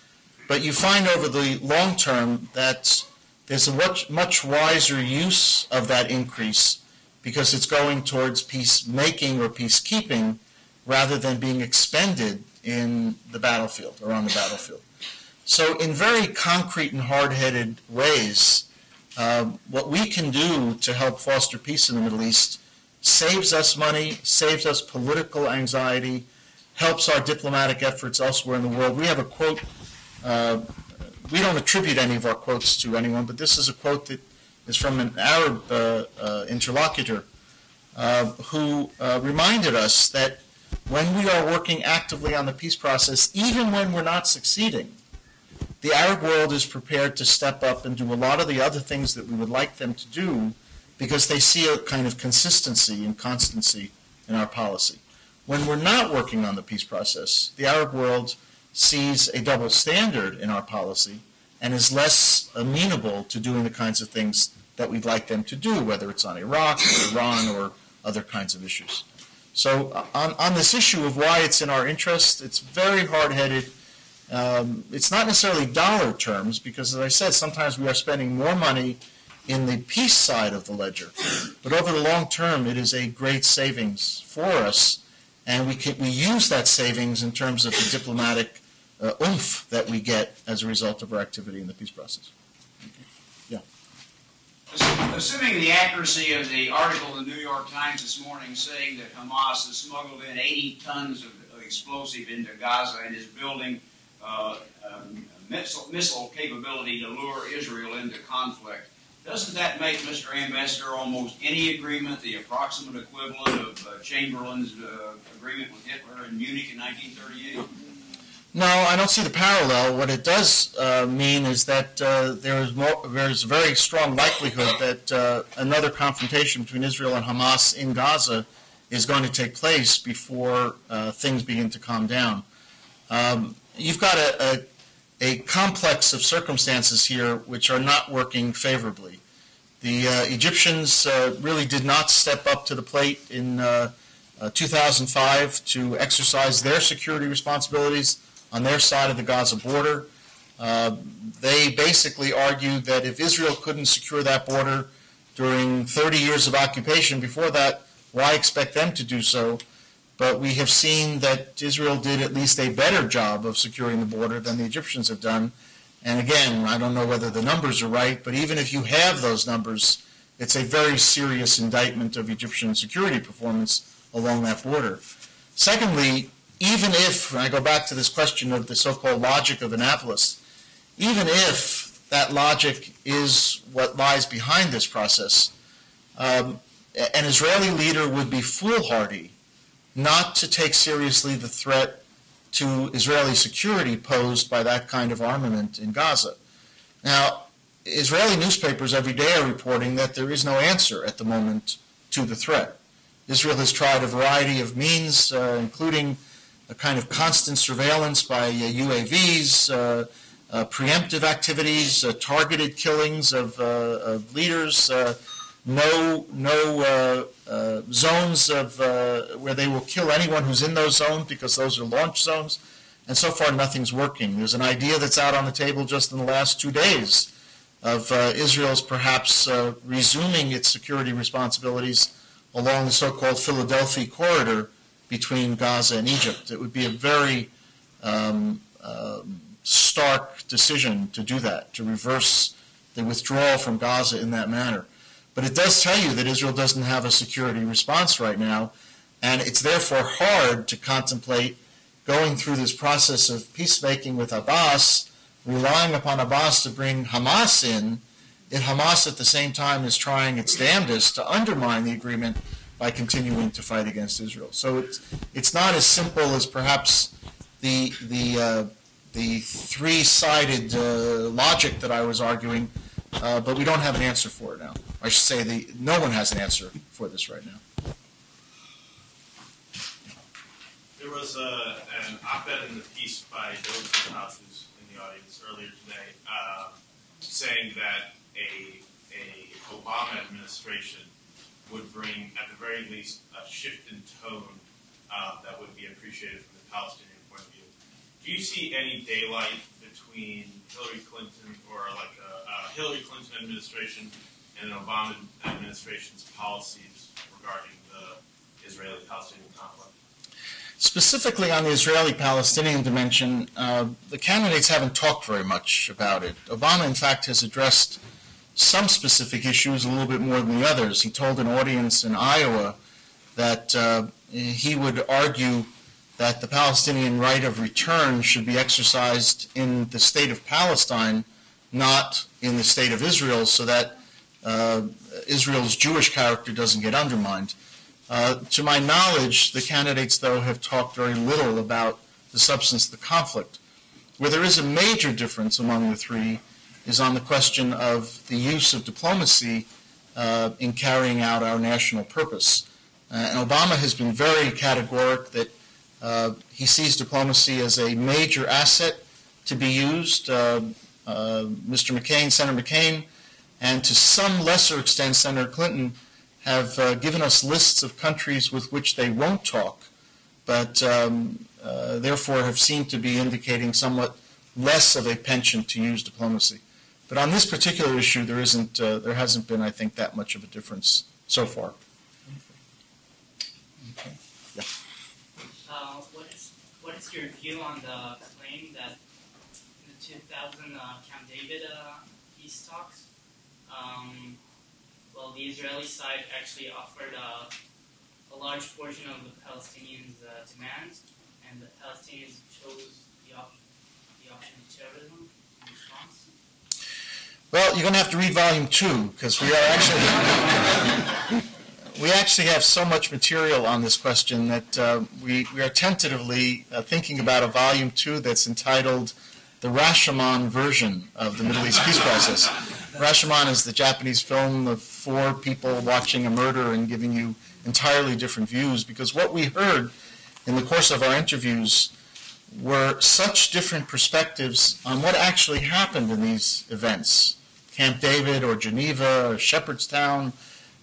But you find over the long term that there's a much wiser use of that increase because it's going towards peacemaking or peacekeeping rather than being expended in the battlefield or on the battlefield. So in very concrete and hard-headed ways, what we can do to help foster peace in the Middle East saves us money, saves us political anxiety, helps our diplomatic efforts elsewhere in the world. We have a quote, we don't attribute any of our quotes to anyone, but this is a quote that is from an Arab interlocutor who reminded us that when we are working actively on the peace process, even when we're not succeeding, the Arab world is prepared to step up and do a lot of the other things that we would like them to do because they see a kind of consistency and constancy in our policy. When we're not working on the peace process, the Arab world sees a double standard in our policy and is less amenable to doing the kinds of things that we'd like them to do, whether it's on Iraq or Iran or other kinds of issues. So on this issue of why it's in our interest, it's very hard-headed. It's not necessarily dollar terms because, as I said, sometimes we are spending more money in the peace side of the ledger. But over the long term, it is a great savings for us, and we use that savings in terms of the diplomatic oomph that we get as a result of our activity in the peace process. Yeah. Assuming the accuracy of the article in the New York Times this morning saying that Hamas has smuggled in 80 tons of explosive into Gaza and is building missile capability to lure Israel into conflict, doesn't that make, Mr. Ambassador, almost any agreement the approximate equivalent of Chamberlain's agreement with Hitler in Munich in 1938? No, I don't see the parallel. What it does mean is that there's a very strong likelihood that another confrontation between Israel and Hamas in Gaza is going to take place before things begin to calm down. You've got a complex of circumstances here which are not working favorably. The Egyptians really did not step up to the plate in 2005 to exercise their security responsibilities on their side of the Gaza border. They basically argued that if Israel couldn't secure that border during 30 years of occupation before that, why expect them to do so? But we have seen that Israel did at least a better job of securing the border than the Egyptians have done. And again, I don't know whether the numbers are right, but even if you have those numbers, it's a very serious indictment of Egyptian security performance along that border. Secondly, even if, and I go back to this question of the so-called logic of Annapolis, even if that logic is what lies behind this process, an Israeli leader would be foolhardy not to take seriously the threat to Israeli security posed by that kind of armament in Gaza. Now, Israeli newspapers every day are reporting that there is no answer at the moment to the threat. Israel has tried a variety of means, including a kind of constant surveillance by UAVs, preemptive activities, targeted killings of leaders, no zones of where they will kill anyone who's in those zones because those are launch zones, and so far nothing's working. There's an idea that's out on the table just in the last 2 days of Israel's perhaps resuming its security responsibilities along the so-called Philadelphia corridor between Gaza and Egypt. It would be a very stark decision to do that, to reverse the withdrawal from Gaza in that manner. But it does tell you that Israel doesn't have a security response right now, and it's therefore hard to contemplate going through this process of peacemaking with Abbas, relying upon Abbas to bring Hamas in, if Hamas at the same time is trying its damnedest to undermine the agreement by continuing to fight against Israel. So it's not as simple as perhaps the three-sided logic that I was arguing, but we don't have an answer for it now. I should say no one has an answer for this right now. There was an op-ed in the piece by Woodrow, who's in the audience earlier today, saying that a Obama administration would bring, at the very least, a shift in tone that would be appreciated from the Palestinian point of view. Do you see any daylight between Hillary Clinton or like a Hillary Clinton administration and an Obama administration's policies regarding the Israeli-Palestinian conflict? Specifically on the Israeli-Palestinian dimension, the candidates haven't talked very much about it. Obama, in fact, has addressed some specific issues a little bit more than the others. He told an audience in Iowa that he would argue that the Palestinian right of return should be exercised in the state of Palestine, not in the state of Israel, so that Israel's Jewish character doesn't get undermined. To my knowledge, the candidates, though, have talked very little about the substance of the conflict. Where there is a major difference among the three is on the question of the use of diplomacy in carrying out our national purpose. And Obama has been very categoric that he sees diplomacy as a major asset to be used. Mr. McCain, Senator McCain, and to some lesser extent Senator Clinton have given us lists of countries with which they won't talk, but therefore have seemed to be indicating somewhat less of a penchant to use diplomacy. But on this particular issue, there hasn't been, I think, that much of a difference so far. Okay. Yeah. What is your view on the claim that in the 2000 Camp David peace talks, the Israeli side actually offered a large portion of the Palestinians' demands, and the Palestinians chose the option of terrorism in response? Well, you're going to have to read volume 2, because we actually have so much material on this question that we are tentatively thinking about a volume 2 that's entitled The Rashomon Version of the Middle East Peace Process. Rashomon is the Japanese film of 4 people watching a murder and giving you entirely different views, because what we heard in the course of our interviews were such different perspectives on what actually happened in these events. Camp David or Geneva or Shepherdstown,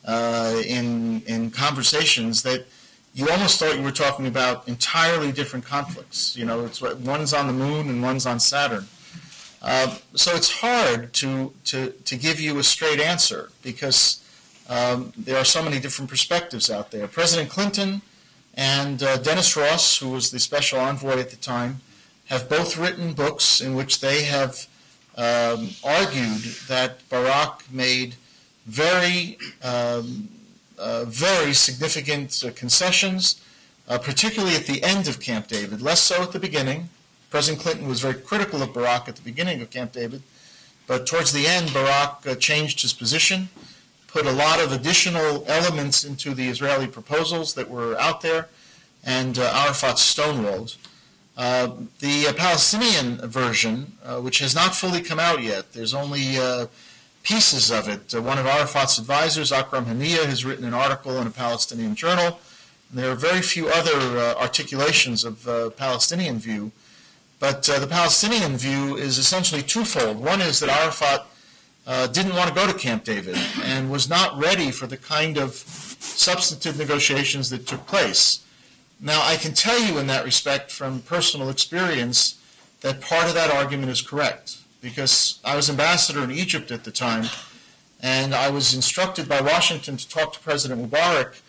in conversations that you almost thought you were talking about entirely different conflicts. You know, it's one's on the moon and one's on Saturn. So it's hard to give you a straight answer because there are so many different perspectives out there. President Clinton and Dennis Ross, who was the special envoy at the time, have both written books in which they have argued that Barak made very significant concessions, particularly at the end of Camp David, less so at the beginning. President Clinton was very critical of Barak at the beginning of Camp David, but towards the end, Barak changed his position, put a lot of additional elements into the Israeli proposals that were out there, and Arafat stonewalled. The Palestinian version, which has not fully come out yet, there's only pieces of it. One of Arafat's advisors, Akram Haniya, has written an article in a Palestinian journal. And there are very few other articulations of Palestinian view. But the Palestinian view is essentially twofold. One is that Arafat didn't want to go to Camp David and was not ready for the kind of substantive negotiations that took place. Now, I can tell you in that respect from personal experience that part of that argument is correct, because I was ambassador in Egypt at the time, and I was instructed by Washington to talk to President Mubarak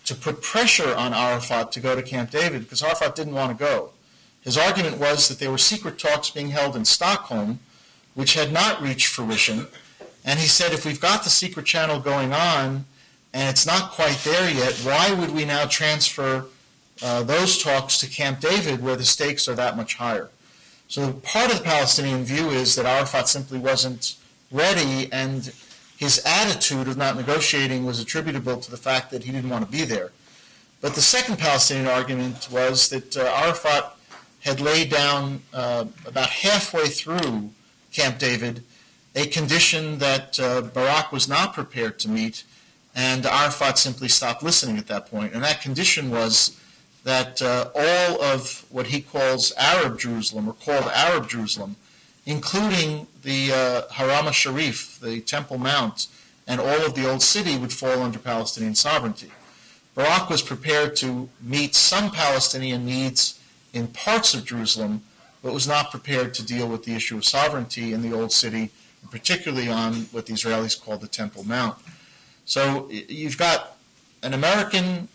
to put pressure on Arafat to go to Camp David, because Arafat didn't want to go. His argument was that there were secret talks being held in Stockholm, which had not reached fruition, and he said, if we've got the secret channel going on, and it's not quite there yet, why would we now transfer those talks to Camp David where the stakes are that much higher? So part of the Palestinian view is that Arafat simply wasn't ready, and his attitude of not negotiating was attributable to the fact that he didn't want to be there. But the second Palestinian argument was that Arafat had laid down about halfway through Camp David a condition that Barak was not prepared to meet, and Arafat simply stopped listening at that point. And that condition was that all of what he calls Arab Jerusalem, or called Arab Jerusalem, including the Haram al-Sharif, the Temple Mount, and all of the Old City would fall under Palestinian sovereignty. Barak was prepared to meet some Palestinian needs in parts of Jerusalem, but was not prepared to deal with the issue of sovereignty in the Old City, and particularly on what the Israelis call the Temple Mount. So you've got an American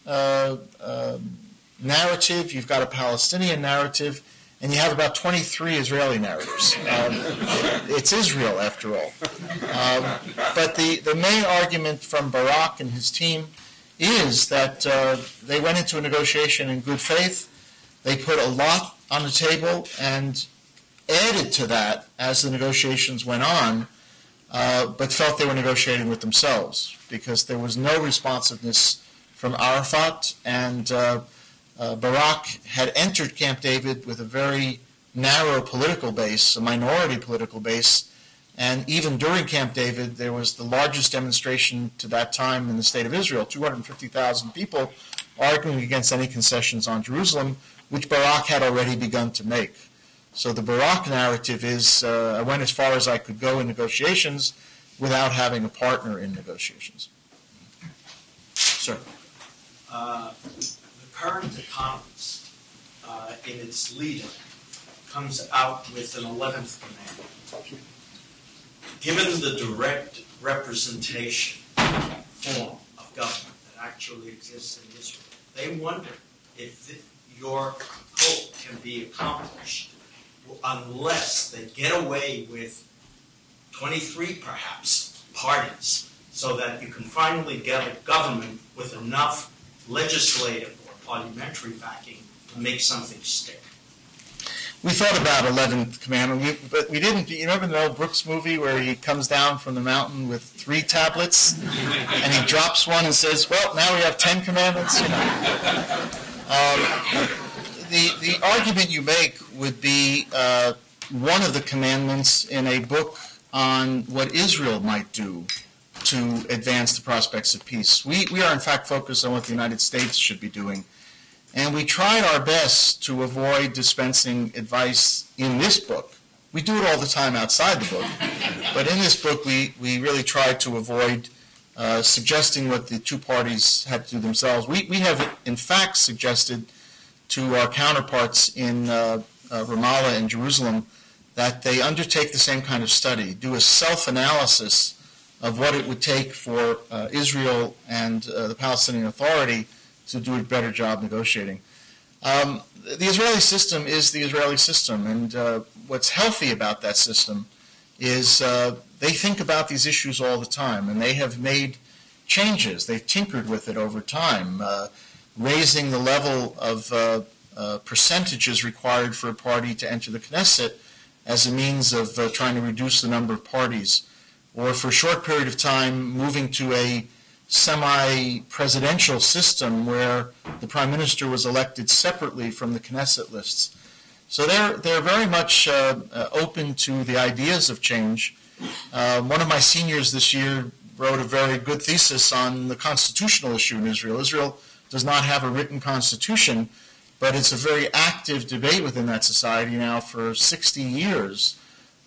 narrative, you've got a Palestinian narrative, and you have about 23 Israeli narratives. It's Israel, after all. But the main argument from Barak and his team is that they went into a negotiation in good faith. They put a lot on the table and added to that as the negotiations went on, but felt they were negotiating with themselves because there was no responsiveness from Arafat, and Barak had entered Camp David with a very narrow political base, a minority political base, and even during Camp David there was the largest demonstration to that time in the state of Israel, 250,000 people arguing against any concessions on Jerusalem, which Barak had already begun to make. So the Barak narrative is, I went as far as I could go in negotiations without having a partner in negotiations. Sir. The current Economist, in its leader, comes out with an 11th commandment. Given the direct representation form of government that actually exists in Israel, they wonder if your hope can be accomplished unless they get away with 23, perhaps, parties, so that you can finally get a government with enough legislative or parliamentary backing to make something stick. We thought about 11th commandment, but we didn't. You remember the Mel Brooks movie where he comes down from the mountain with 3 tablets, and he drops one and says, well, now we have 10 commandments? You know? The argument you make would be one of the commandments in a book on what Israel might do to advance the prospects of peace. We are in fact focused on what the United States should be doing. And we tried our best to avoid dispensing advice in this book. We do it all the time outside the book. But in this book, we really tried to avoid suggesting what the two parties had to do themselves. We have, in fact, suggested to our counterparts in Ramallah and Jerusalem that they undertake the same kind of study, do a self-analysis of what it would take for Israel and the Palestinian Authority to do a better job negotiating. The Israeli system is the Israeli system, and what's healthy about that system is they think about these issues all the time, and they have made changes. They've tinkered with it over time, raising the level of percentages required for a party to enter the Knesset as a means of trying to reduce the number of parties, or for a short period of time moving to a semi-presidential system where the prime minister was elected separately from the Knesset lists. So they're very much open to the ideas of change. One of my seniors this year wrote a very good thesis on the constitutional issue in Israel. Israel does not have a written constitution, but it's a very active debate within that society now for 60 years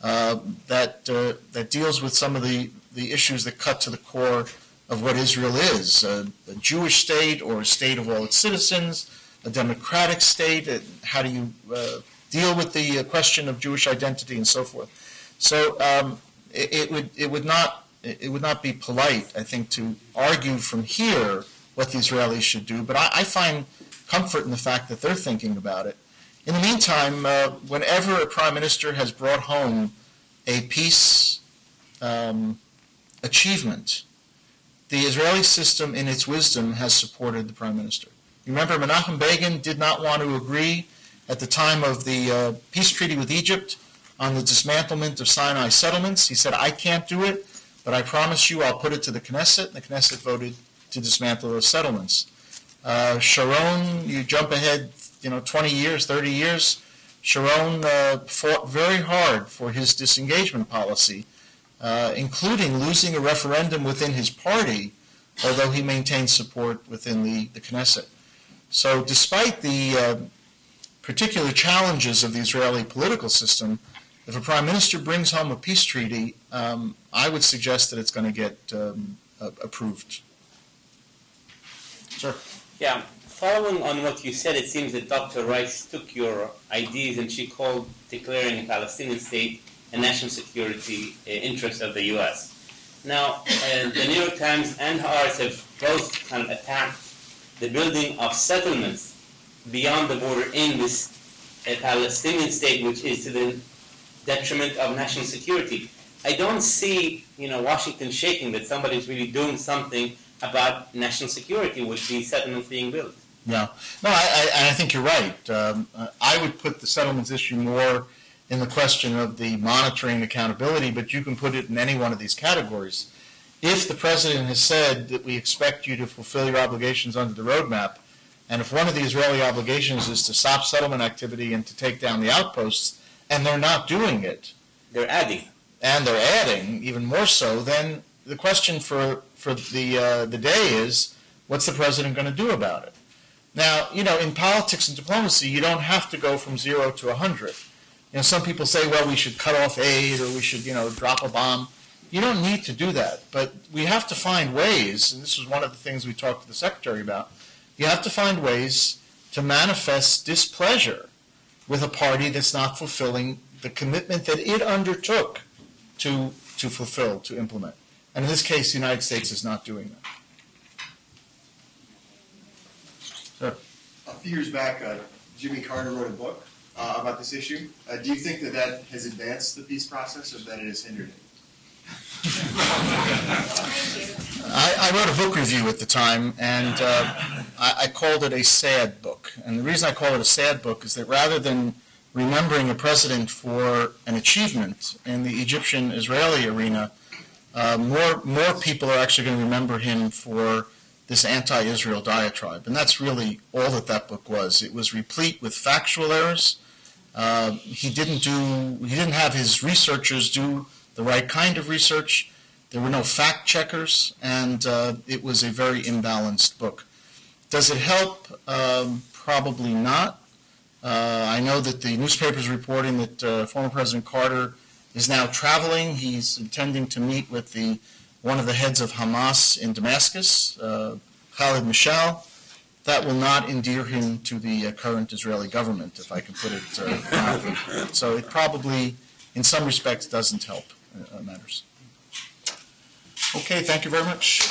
that deals with some of the issues that cut to the core of what Israel is, a Jewish state or a state of all its citizens, a democratic state, how do you deal with the question of Jewish identity and so forth. So it would not be polite, I think, to argue from here what the Israelis should do, but I find comfort in the fact that they're thinking about it. In the meantime, whenever a prime minister has brought home a peace achievement, the Israeli system, in its wisdom, has supported the prime minister. You remember Menachem Begin did not want to agree at the time of the peace treaty with Egypt on the dismantlement of Sinai settlements. He said, I can't do it, but I promise you I'll put it to the Knesset. And the Knesset voted to dismantle those settlements. Sharon, you jump ahead 20 years, 30 years, Sharon fought very hard for his disengagement policy, including losing a referendum within his party, although he maintained support within the Knesset. So despite the particular challenges of the Israeli political system, if a prime minister brings home a peace treaty, I would suggest that it's going to get approved. Sure. Yeah, following on what you said, it seems that Dr. Rice took your ideas and she called declaring a Palestinian state a national security interest of the U.S. Now, the New York Times and Haaretz have both kind of attacked the building of settlements beyond the border in this Palestinian state, which is to the detriment of national security. I don't see, Washington shaking that somebody's really doing something about national security with these settlements being built. Yeah. No, I think you're right. I would put the settlements issue more in the question of the monitoring and accountability, but you can put it in any one of these categories. If the president has said that we expect you to fulfill your obligations under the roadmap, and if one of the Israeli obligations is to stop settlement activity and to take down the outposts, and they're not doing it, they're adding. And they're adding even more so, then the question for the day is, what's the president going to do about it? Now, in politics and diplomacy, you don't have to go from 0 to 100. Some people say, well, we should cut off aid or we should, drop a bomb. You don't need to do that, but we have to find ways, and this was one of the things we talked to the Secretary about, you have to find ways to manifest displeasure with a party that's not fulfilling the commitment that it undertook to fulfill, to implement. And in this case, the United States is not doing that. Sure. A few years back, Jimmy Carter wrote a book about this issue. Do you think that has advanced the peace process or that it has hindered it? I wrote a book review at the time, and I called it a sad book. And the reason I call it a sad book is that rather than remembering a president for an achievement in the Egyptian-Israeli arena, more people are actually going to remember him for this anti-Israel diatribe. And that's really all that book was. It was replete with factual errors. He didn't have his researchers do the right kind of research. There were no fact checkers, and it was a very imbalanced book. Does it help? Probably not. I know that the newspaper's reporting that former President Carter is now traveling. He's intending to meet with one of the heads of Hamas in Damascus, Khalid Mashal. That will not endear him to the current Israeli government, if I can put it mildly. So it probably, in some respects, doesn't help matters. Okay, thank you very much.